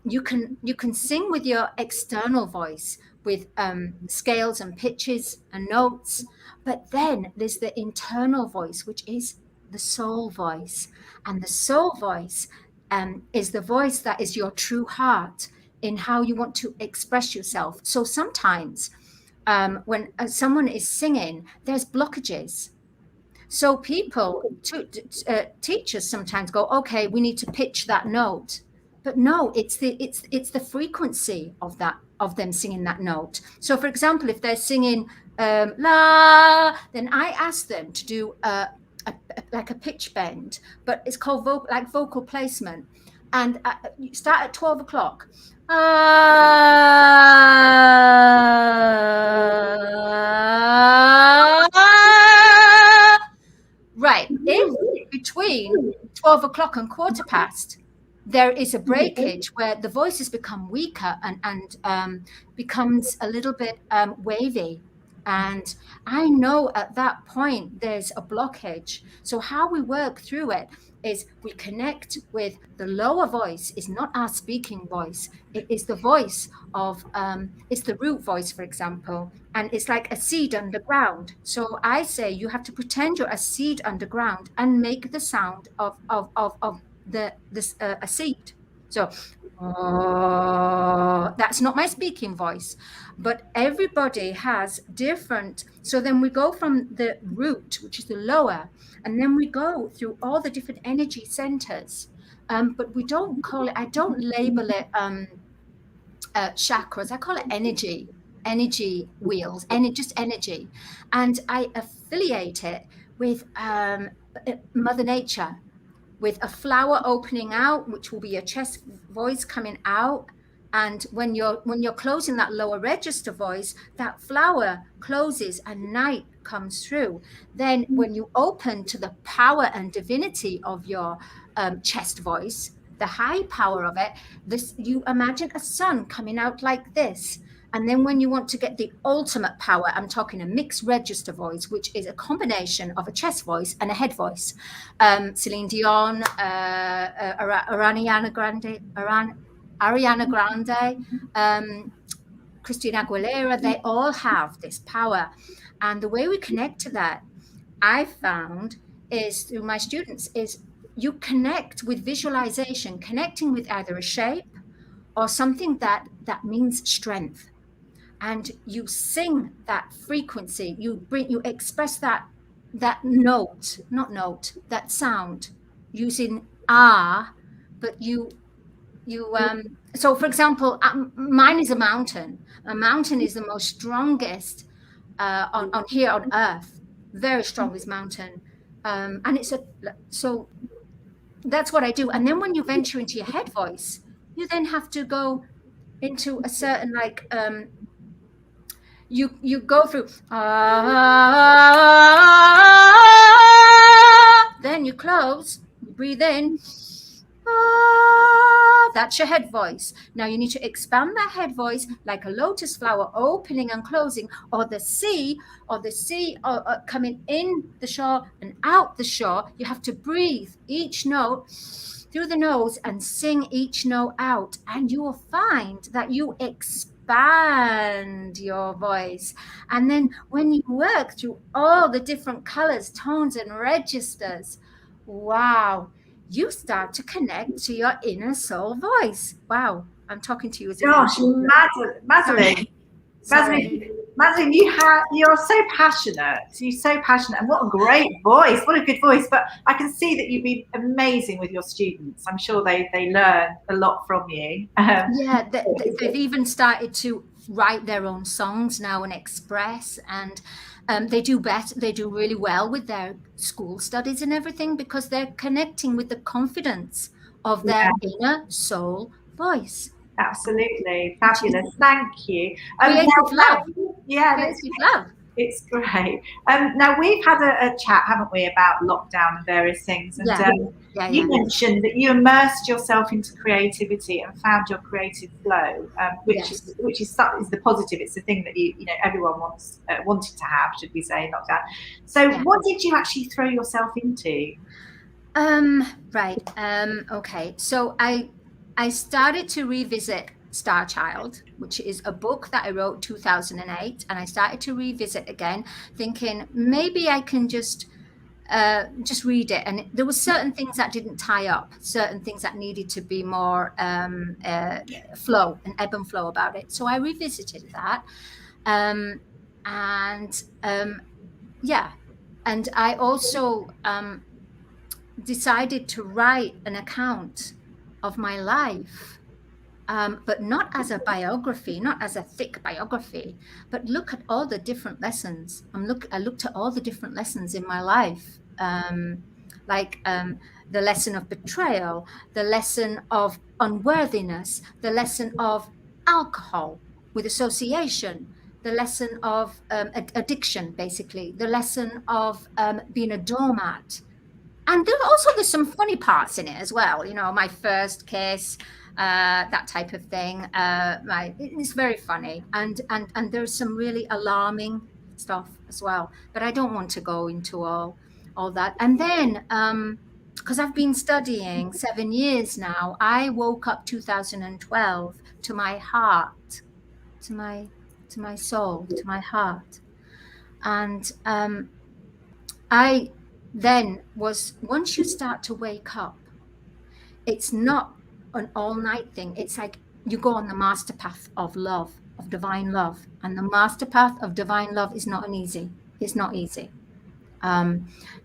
you can sing with your external voice, with scales and pitches and notes, but then there's the internal voice, which is the soul voice. And the soul voice is the voice that is your true heart in how you want to express yourself. So sometimes when someone is singing, there's blockages. So teachers sometimes go, okay, we need to pitch that note. But no, it's the frequency of them singing that note. So for example, if they're singing la, then I ask them to do like a pitch bend, but it's called vocal placement. And you start at 12 o'clock. Right. If between 12 o'clock and 1:15, there is a breakage where the voices become weaker and becomes a little bit wavy. And I know at that point there's a blockage. So how we work through it is we connect with the lower voice. Is not our speaking voice. It is the voice of, it's the root voice, for example, and it's like a seed underground. So I say you have to pretend you're a seed underground and make the sound of a seed. So that's not my speaking voice, but everybody has different. So then we go from the root, which is the lower, and then we go through all the different energy centers. But we don't call it, I don't label it chakras. I call it energy wheels, just energy. And I affiliate it with Mother Nature, with a flower opening out, which will be your chest voice coming out. And when you're closing that lower register voice, that flower closes and night comes through. Then when you open to the power and divinity of your chest voice, the high power of it, you imagine a sun coming out like this. And then when you want to get the ultimate power, I'm talking a mixed register voice, which is a combination of a chest voice and a head voice. Celine Dion, Ariana Grande, Christina Aguilera, they all have this power. And the way we connect to that, I found, is through my students, is you connect with visualization, connecting with either a shape or something that means strength. And you sing that frequency, you express that note, that sound using but so for example, mine is a mountain. A mountain is the most strongest on here on earth, very strongest mountain. And so that's what I do. And then when you venture into your head voice, you then have to go into a certain you go through then you close, you breathe in, that's your head voice. Now you need to expand that head voice like a lotus flower, opening and closing, or the sea coming in the shore and out the shore. You have to breathe each note through the nose and sing each note out, and you will find that you expand your voice. And then when you work through all the different colors, tones, and registers, wow, you start to connect to your inner soul voice. Wow, I'm talking to you as gosh, Madeline, you're so passionate. You're so passionate, and what a great voice! What a good voice. But I can see that you've been amazing with your students. I'm sure they learn a lot from you. Yeah, they've even started to write their own songs now and express, and they do really well with their school studies and everything, because they're connecting with the confidence of their inner soul voice. Absolutely fabulous. Thank you. Creative love. Yeah, creative love. It's great. Now we've had a chat, haven't we, about lockdown and various things, and you mentioned that you immersed yourself into creativity and found your creative flow, which is the positive. It's the thing that you know everyone wanted to have, should we say, lockdown. So what did you actually throw yourself into? Okay. So I started to revisit Star Child, which is a book that I wrote 2008, and I started to revisit again, thinking maybe I can just read it. And there were certain things that didn't tie up, certain things that needed to be more flow and ebb and flow about it. So I revisited that, and I also decided to write an account of my life, but not as a biography, not as a thick biography, but look at all the different lessons. I looked at all the different lessons in my life, the lesson of betrayal, the lesson of unworthiness, the lesson of alcohol with association, the lesson of addiction, basically, the lesson of being a doormat. And there's some funny parts in it as well. You know, my first kiss, that type of thing. It's very funny, and there's some really alarming stuff as well. But I don't want to go into all that. And then, because I've been studying 7 years now, I woke up 2012 to my heart, to my soul, to my heart, and once you start to wake up, it's not an all-night thing. It's like you go on the master path of love, of divine love, and the master path of divine love is not easy. It's not easy.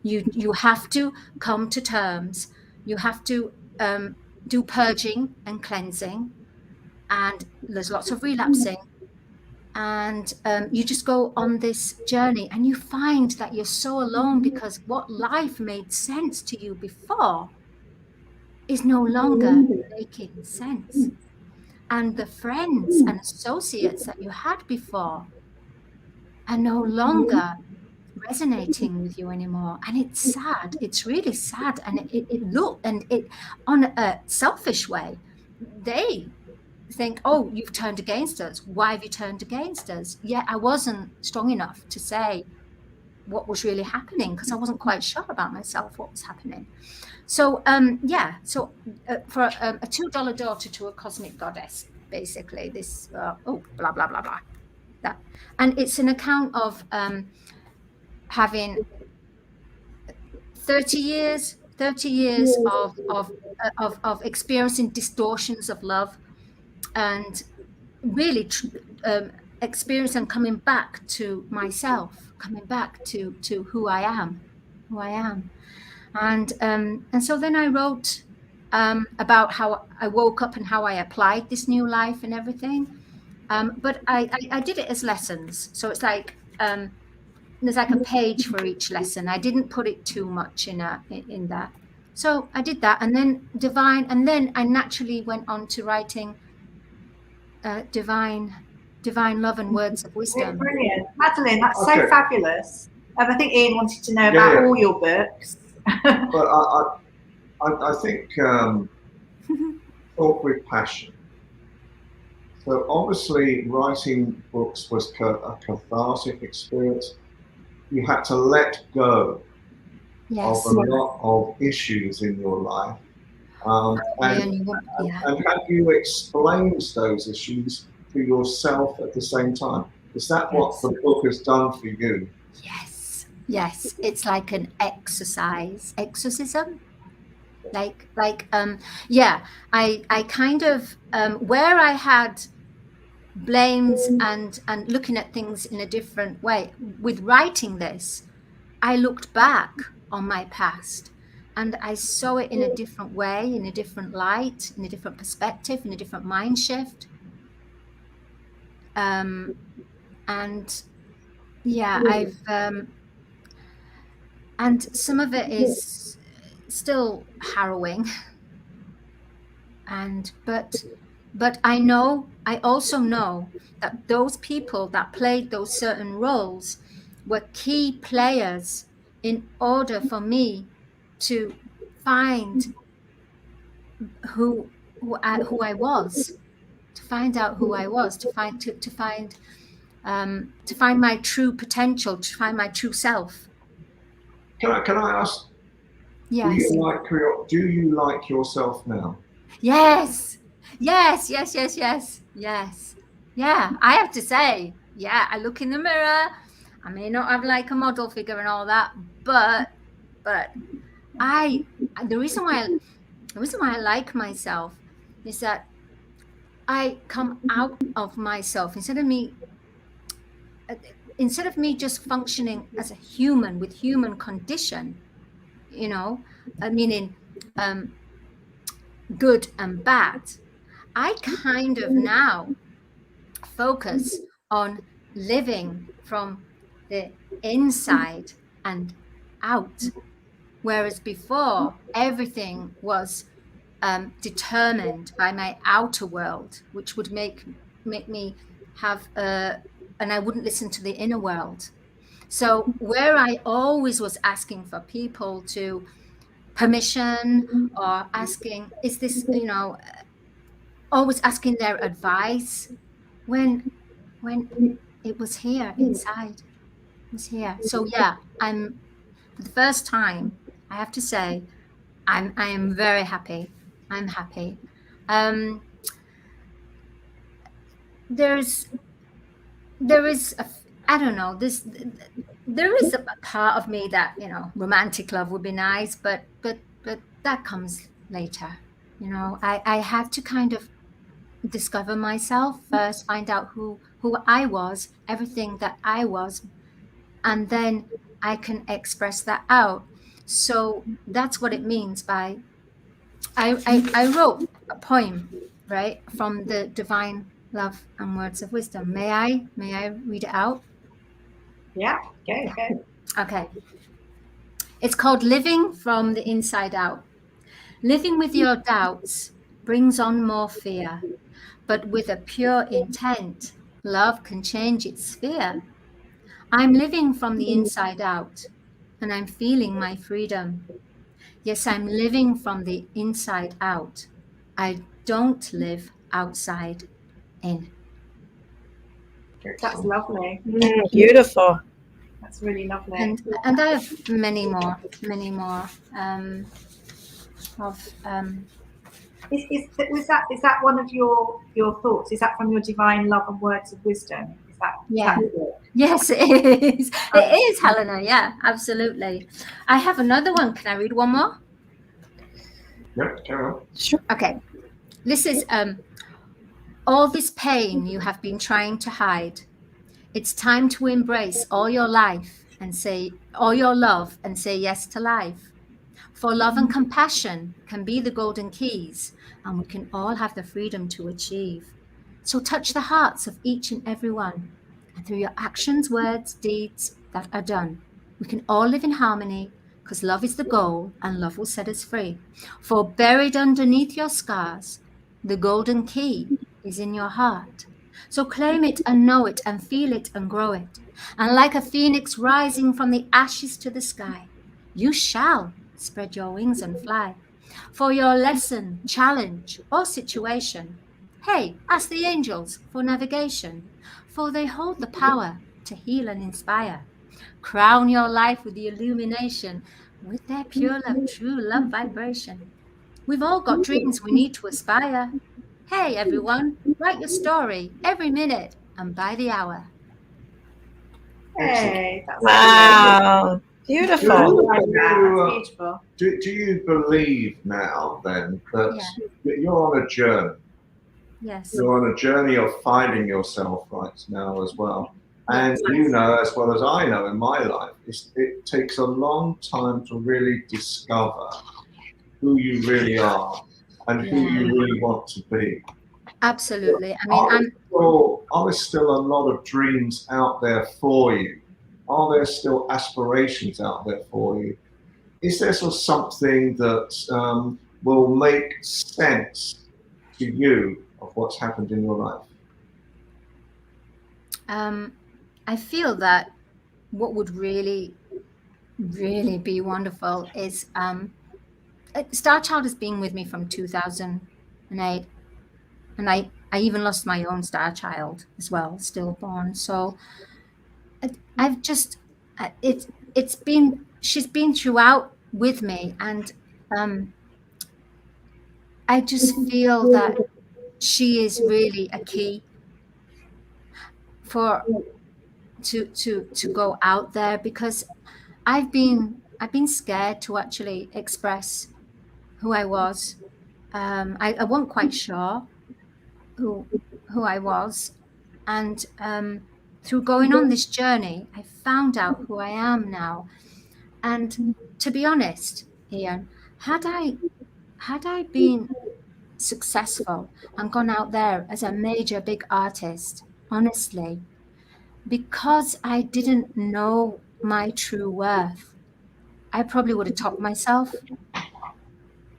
You have to come to terms. You have to do purging and cleansing, and there's lots of relapsing. And you just go on this journey, and you find that you're so alone, because what life made sense to you before is no longer making sense. And the friends and associates that you had before are no longer resonating with you anymore. And it's sad. It's really sad. And it on a selfish way, they think, oh, you've turned against us. Why have you turned against us? Yet I wasn't strong enough to say what was really happening, because I wasn't quite sure about myself what was happening. So for a $2 daughter to a cosmic goddess, basically, this blah blah blah blah. that. And it's an account of having 30 years of experiencing distortions of love, and really experience and coming back to myself, coming back to who I am. And so then I wrote about how I woke up and how I applied this new life and everything. But I did it as lessons. So it's like there's like a page for each lesson. I didn't put it too much in that. So I did that, and then divine, and then I naturally went on to writing divine love and words of wisdom. Brilliant, Madeline. That's so fabulous. I think Ian wanted to know about all your books. But I think talk with passion. So obviously, writing books was a cathartic experience. You had to let go of a lot of issues in your life. And have you explained those issues to yourself at the same time? Is that what the book has done for you? Yes, it's like an exorcism. I kind of where I had blames and looking at things in a different way. With writing this, I looked back on my past and I saw it in a different way, in a different light, in a different perspective, in a different mind shift. I've and some of it is still harrowing, but I also know that those people that played those certain roles were key players in order for me to find who I was, to find out who I was, to find my true potential, to find my true self. Can I ask? Yes. Do you like yourself now? Yes. Yeah, I have to say, I look in the mirror. I may not have like a model figure and all that, but the reason why I like myself is that I come out of myself instead of me just functioning as a human with human condition, meaning good and bad. I kind of now focus on living from the inside and out, whereas before everything was determined by my outer world, which would make me have and I wouldn't listen to the inner world. So where I always was asking for people to permission or asking, is this, always asking their advice, when it was here inside, it was here. So I'm, for the first time, I have to say, I am very happy. I'm happy. There is a part of me that, romantic love would be nice, but that comes later. I have to kind of discover myself first, find out who I was, everything that I was, and then I can express that out. So that's what it means by I wrote a poem, right, from the Divine Love and Words of Wisdom. May I read it out? Yeah, go. Okay. It's called Living from the Inside Out. Living with your doubts brings on more fear, but with a pure intent, love can change its sphere. I'm living from the inside out, and I'm feeling my freedom. Yes, I'm living from the inside out. I don't live outside in. That's lovely. Beautiful. That's really lovely. And I have many more. Is that one of your thoughts? Is that from your Divine Love and Words of Wisdom? Yeah. Yes, it is. It is, Helena. Yeah, absolutely. I have another one. Can I read one more? Yep, carry on. Sure. Okay. This is all this pain you have been trying to hide. It's time to embrace all your life and say all your love and say yes to life. For love and compassion can be the golden keys, and we can all have the freedom to achieve. So touch the hearts of each and every one, and through your actions, words, deeds that are done, we can all live in harmony, because love is the goal and love will set us free. For buried underneath your scars, the golden key is in your heart. So claim it and know it and feel it and grow it. And like a phoenix rising from the ashes to the sky, you shall spread your wings and fly. For your lesson, challenge, or situation, hey, ask the angels for navigation, for they hold the power to heal and inspire. Crown your life with the illumination, with their pure love, true love vibration. We've all got dreams we need to aspire. Hey, everyone, write your story every minute and by the hour. Hey, that's Wow. Beautiful. beautiful. Do you believe now then that you're on a journey? Yes. You're on a journey of finding yourself right now as well. And you know, as well as I know in my life, it takes a long time to really discover who you really are and who you really want to be. Absolutely. I mean, are there still a lot of dreams out there for you? Are there still aspirations out there for you? Is there sort of something that will make sense to you of what's happened in your life? I feel that what would really, really be wonderful is Star Child has been with me from 2008, and I even lost my own Star Child as well, stillborn. So I've just she's been throughout with me, and I just feel that she is really a key for to go out there, because I've been scared to actually express who I was. I wasn't quite sure who I was, and through going on this journey, I found out who I am now. And to be honest, Ian, had I been successful and gone out there as a major big artist, honestly, because I didn't know my true worth, I probably would have topped myself.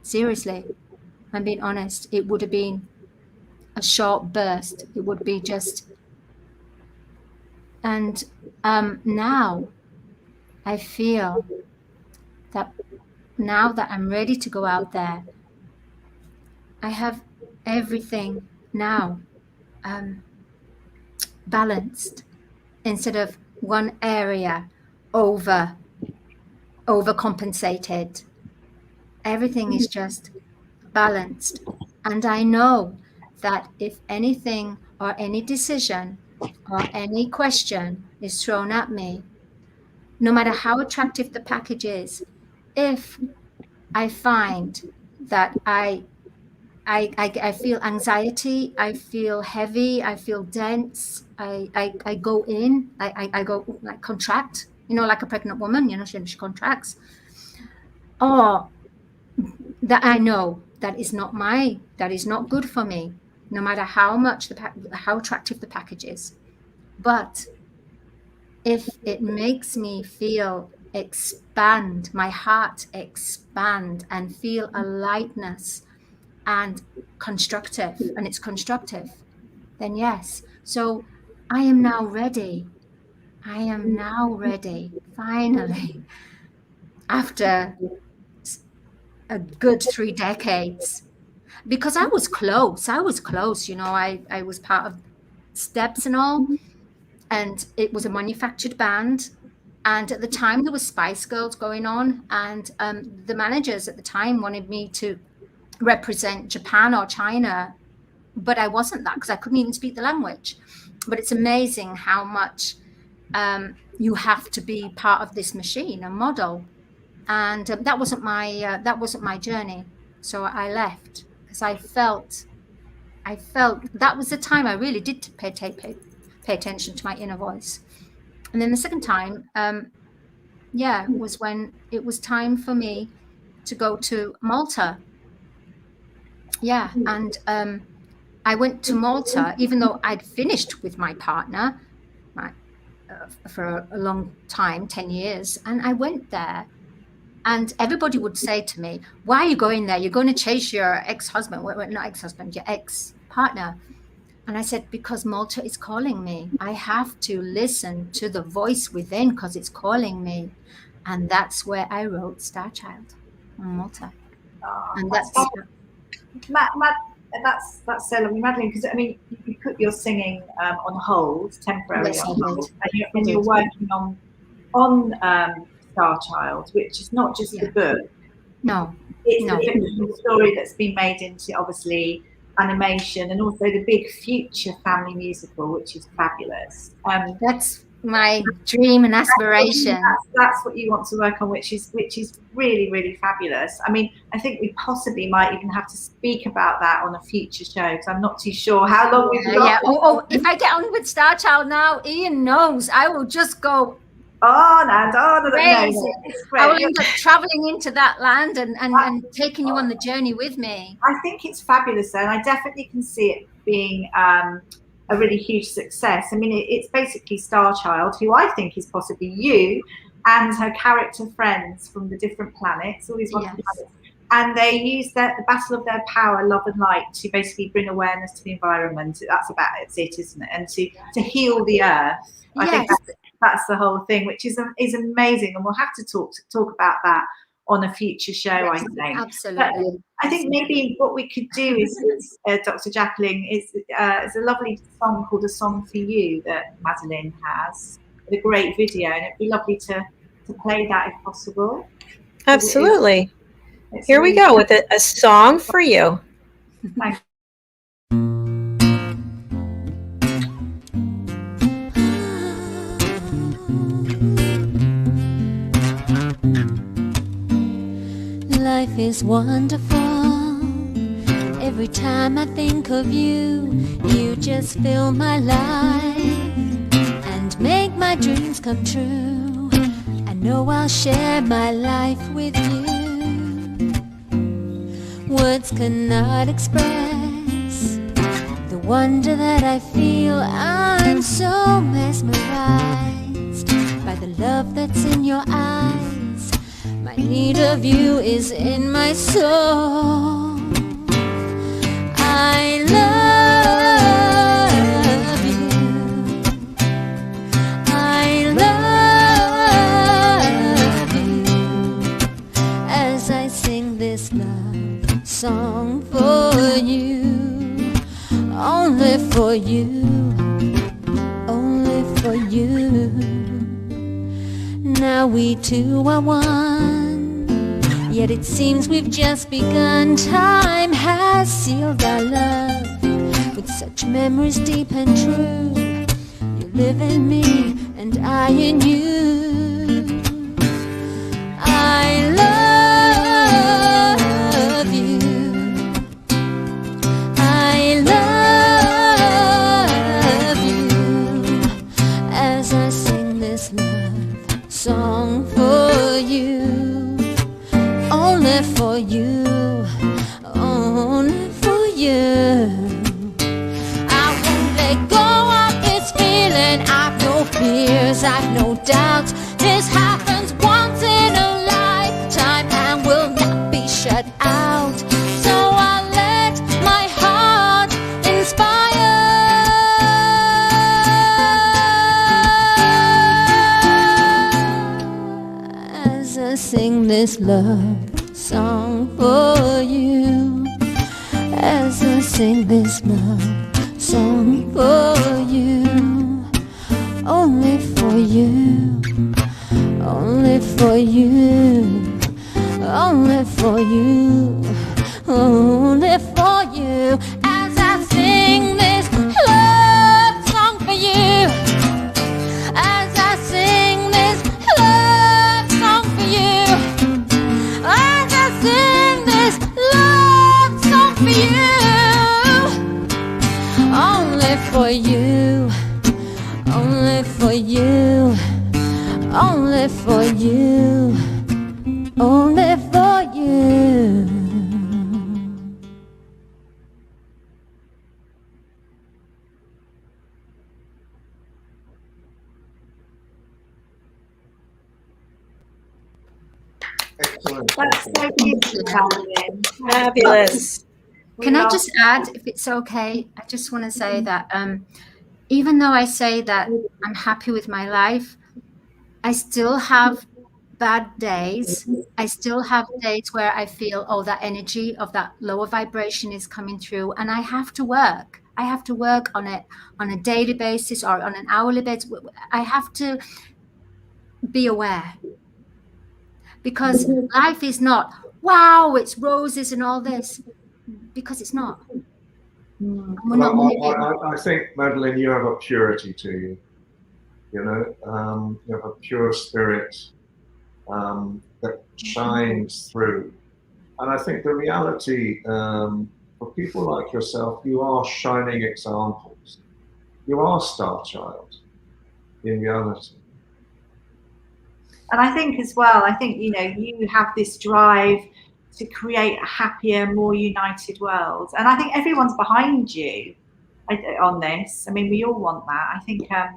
Seriously, I'm being honest. It would have been a short burst. It would be just. And now I feel that now that I'm ready to go out there, I have everything now balanced, instead of one area overcompensated. Everything is just balanced. And I know that if anything or any decision or any question is thrown at me, no matter how attractive the package is, if I find that I feel anxiety, I feel heavy, I feel dense, I go in, I go like contract, like a pregnant woman, she contracts, or that I know that is not good for me, no matter how much how attractive the package is. But if it makes me feel expand, my heart expand, and feel a lightness and constructive, and it's constructive, then yes. So I am now ready, finally, after a good 3 decades, because I was close, I was was part of Steps and all, and it was a manufactured band, and at the time there was Spice Girls going on, and the managers at the time wanted me to represent Japan or China, but I wasn't that, because I couldn't even speak the language. But it's amazing how much you have to be part of this machine, a model. And that wasn't my journey. So I left because I felt that was the time I really did pay attention to my inner voice. And then the second time, was when it was time for me to go to Malta. Yeah, and I went to Malta, even though I'd finished with my partner for a long time, 10 years, and I went there. And everybody would say to me, why are you going there? You're going to chase your ex-husband. Well, not ex-husband, your ex-partner. And I said, because Malta is calling me. I have to listen to the voice within because it's calling me. And that's where I wrote Star Child on Malta. Oh, and that's so lovely, Madeline, because I mean, you put your singing on hold, temporarily on hold, and you're working on Star Child, which is not just the book. No, it's a fictional story that's been made into obviously animation, and also the big future family musical, which is fabulous. That's my dream and aspiration. That's what you want to work on, which is really, really fabulous. I mean, I think we possibly might even have to speak about that on a future show, because I'm not too sure how long we've got. Oh, if I get on with Star Child now, Ian knows I will just go on and on. Crazy. I will end up traveling into that land and taking you on the journey with me. I think it's fabulous, and I definitely can see it being a really huge success. I mean, it's basically Star Child, who I think is possibly you and her character friends from the different planets, all these wonderful planets, and they use the battle of their power, love and light, to basically bring awareness to the environment. That's about it, isn't it? And to heal the earth. I think that's the whole thing, which is amazing, and we'll have to talk about that on a future show. I think absolutely. But I think maybe what we could do is Dr. Jacalyn, is a lovely song called "A Song for You" that Madeline has, with a great video, and it'd be lovely to play that if possible. Absolutely. Here we go with a song for you. Thank you. Life is wonderful. Every time I think of you, you just fill my life and make my dreams come true. I know I'll share my life with you. Words cannot express the wonder that I feel. I'm so mesmerized by the love that's in your eyes. My need of you is in my soul. I love you. I love you. As I sing this love song for you, only for you, only for you. Now we two are one, yet it seems we've just begun. Time has sealed our love with such memories deep and true. You live in me and I in you. I love you. I love you. As I sing this love song for you, only for you, only for you. I won't let go of this feeling. I've no fears, I've no doubts. This happens once in a lifetime and will not be shut out. So I'll let my heart inspire. As I sing this love song for you, as I sing this love song for you, only for you, only for you, only for you, only for you. As I sing this love song for you. for you, only for you, only for you, only for you. Excellent. That's so beautiful, Madeline. Fabulous. Can I just add, if it's okay, I just want to say that even though I say that I'm happy with my life, I still have bad days. I still have days where I feel, oh, that energy of that lower vibration is coming through, and I have to work. I have to work on it on a daily basis or on an hourly basis. I have to be aware, because life is not, wow, it's roses and all this, because it's not. I think, Madeline, you have a purity to you. You know, you have a pure spirit that shines through. And I think the reality, for people like yourself, you are shining examples. You are Star Child in reality. And I think as well, you know, you have this drive to create a happier, more united world. And I think everyone's behind you on this. I mean, we all want that. I think, I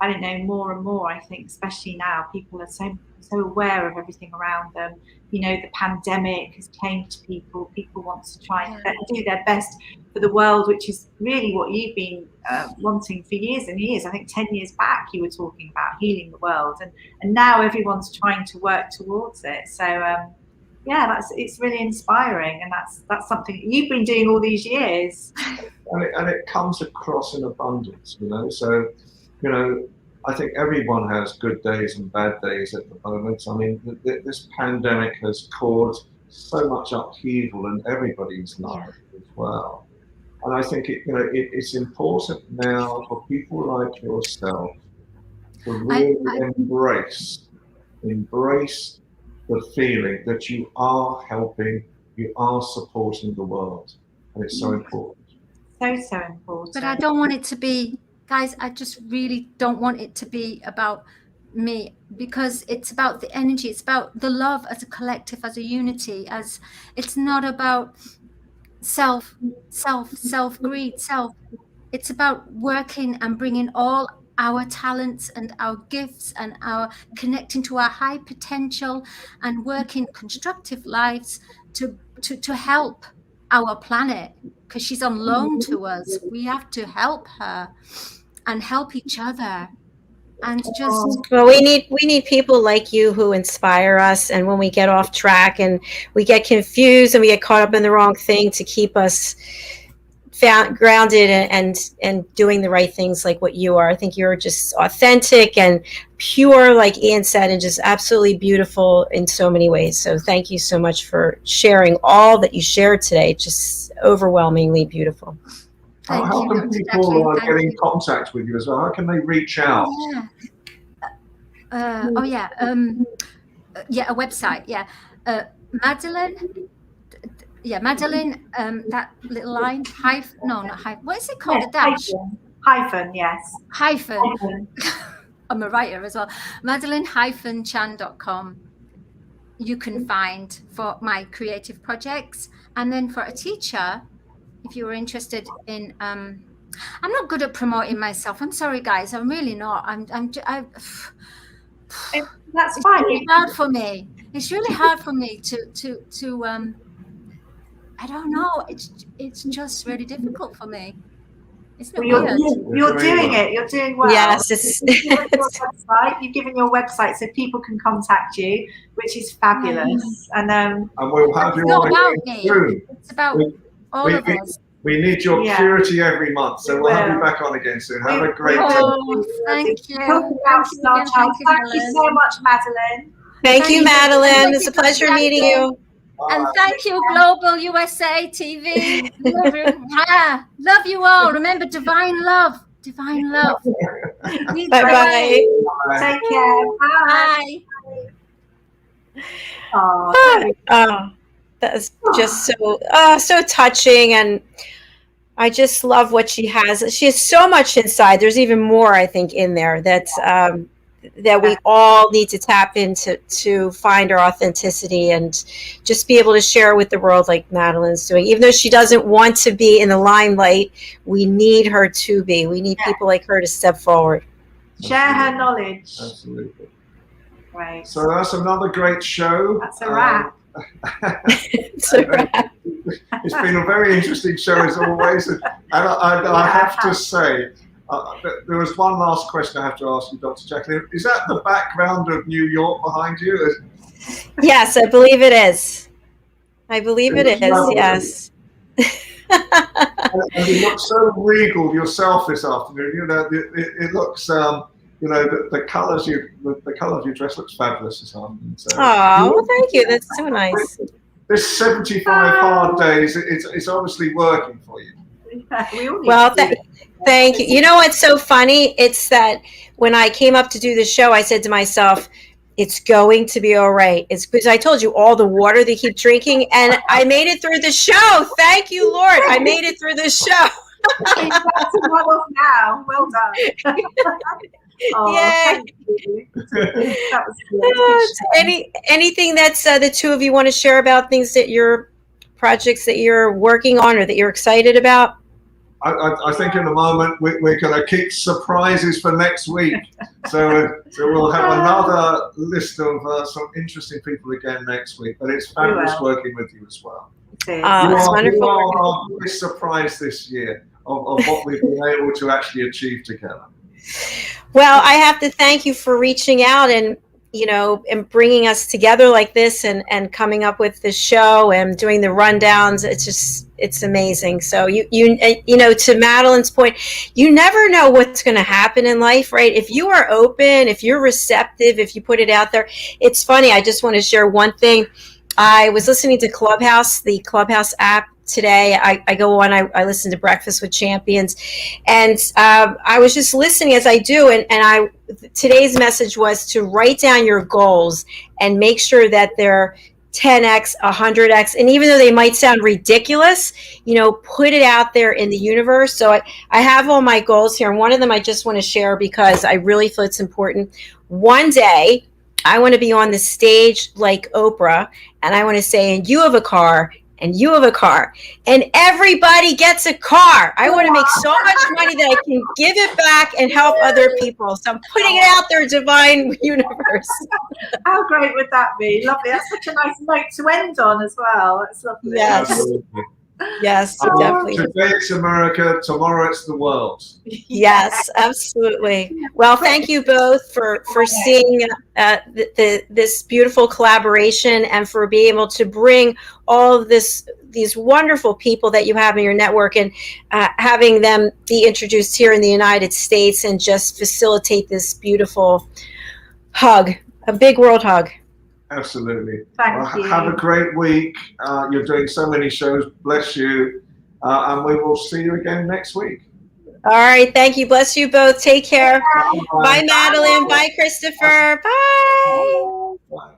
don't know, more and more, I think, especially now, people are so aware of everything around them. You know, the pandemic has changed people. People want to try and do their best for the world, which is really what you've been wanting for years and years. I think 10 years back, you were talking about healing the world, and now everyone's trying to work towards it. So, yeah, it's really inspiring, and that's something that you've been doing all these years. And it comes across in abundance, you know. So, you know, I think everyone has good days and bad days at the moment. I mean, this pandemic has caused so much upheaval in everybody's life as well. And I think it's important now for people like yourself to really embrace the feeling that you are helping, you are supporting the world, and it's so important. So important. But I don't want it to be, guys, I just really don't want it to be about me, because it's about the energy, it's about the love as a collective, as a unity, as it's not about self-greed, it's about working and bringing all our talents and our gifts and our connecting to our high potential and working constructive lives to help our planet, because she's on loan to us. We have to help her and help each other, and just we need people like you who inspire us, and when we get off track and we get confused and we get caught up in the wrong thing, to keep us grounded and doing the right things like what you are. I think you're just authentic and pure, like Ian said, and just absolutely beautiful in so many ways. So thank you so much for sharing all that you shared today. Just overwhelmingly beautiful. How can people get in contact with you as well? How can they reach out? A website. Madalene. Madalene, that little line, what is it called? A dash? Hyphen, yes. Hyphen. I'm a writer as well. Madalene-chan.com. You can find for my creative projects. And then for a teacher, if you were interested in, I'm not good at promoting myself. I'm sorry, guys. I'm really not. That's fine. It's really hard for me. It's really hard for me to I don't know. It's just really difficult for me. It's not you're doing it. You're doing well. Yes, you've given your website so people can contact you, which is fabulous. And we'll have you on about me. It's about all of us. We need your purity every month, so we'll have you back on again soon. Have a great day. Thank you. Thank you so much, Madeline. Thank you, Madeline. It's a pleasure meeting you. And thank you, Global USA TV. Love you all. Remember, divine love. Divine love. Bye-bye. Take care. Bye. Oh, that is just so touching, and I just love what she has. She has so much inside. There's even more, I think, in there that we all need to tap into to find our authenticity and just be able to share with the world like Madeline's doing. Even though she doesn't want to be in the limelight, we need her to be. We need people like her to step forward. Share her knowledge. Absolutely. Right. So that's another great show. That's a wrap. It's a wrap. It's been a very interesting show as always, and I have to say, there was one last question I have to ask you, Dr. Jacalyn. Is that the background of New York behind you? Yes, I believe it is. I believe it is. Lovely. Yes. And you look so regal yourself this afternoon. You know, it looks. You know, the colours you dress looks fabulous this afternoon. So, oh, well, thank you. That's so nice. This 75 hard days, it's obviously working for you. Well, thank you. You know what's so funny? It's that when I came up to do the show, I said to myself, it's going to be all right. It's because I told you all the water they keep drinking, and I made it through the show. Thank you, Lord. I made it through the show. Now. Well done. Oh, yay. That was good. Anything that's the two of you want to share about things that your projects that you're working on or that you're excited about? I think in the moment we're going to keep surprises for next week. So we'll have another list of some interesting people again next week. But it's fabulous working with you as well. It's wonderful. You are our biggest surprise this year of what we've been able to actually achieve together. Well, I have to thank you for reaching out and, you know, and bringing us together like this and coming up with the show and doing the rundowns. It's amazing. So you know, to Madeline's point, you never know what's going to happen in life, right? If you are open, if you're receptive, if you put it out there. It's funny. I just want to share one thing. I was listening to Clubhouse, the Clubhouse app today. I go on, I listen to Breakfast with Champions, and I was just listening as I do, and today's message was to write down your goals and make sure that they're 10x, 100x, and even though they might sound ridiculous, you know, put it out there in the universe. So I have all my goals here, and one of them I just want to share because I really feel it's important. One day, I want to be on the stage like Oprah, and I want to say, and you have a car, and you have a car, and everybody gets a car. I want to make so much money that I can give it back and help other people. So I'm putting it out there, divine universe. How great would that be? Lovely. That's such a nice note to end on as well. That's lovely. Yes. Absolutely. Yes, definitely. Today it's America, tomorrow it's the world. Yes, absolutely. Well, thank you both for seeing this beautiful collaboration and for being able to bring all of these wonderful people that you have in your network and having them be introduced here in the United States and just facilitate this beautiful hug, a big world hug. Absolutely. Thank you. Have a great week. You're doing so many shows. Bless you. And we will see you again next week. All right. Thank you. Bless you both. Take care. Bye, Madeline. Bye, Christopher. Bye. Bye.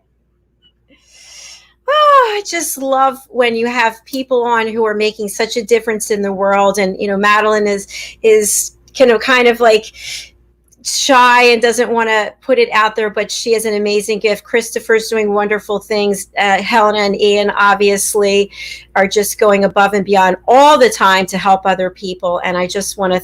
Oh, I just love when you have people on who are making such a difference in the world. And, you know, Madeline is kind of like shy and doesn't want to put it out there, but she has an amazing gift. Christopher's doing wonderful things. Helena and Ian obviously are just going above and beyond all the time to help other people. And I just want to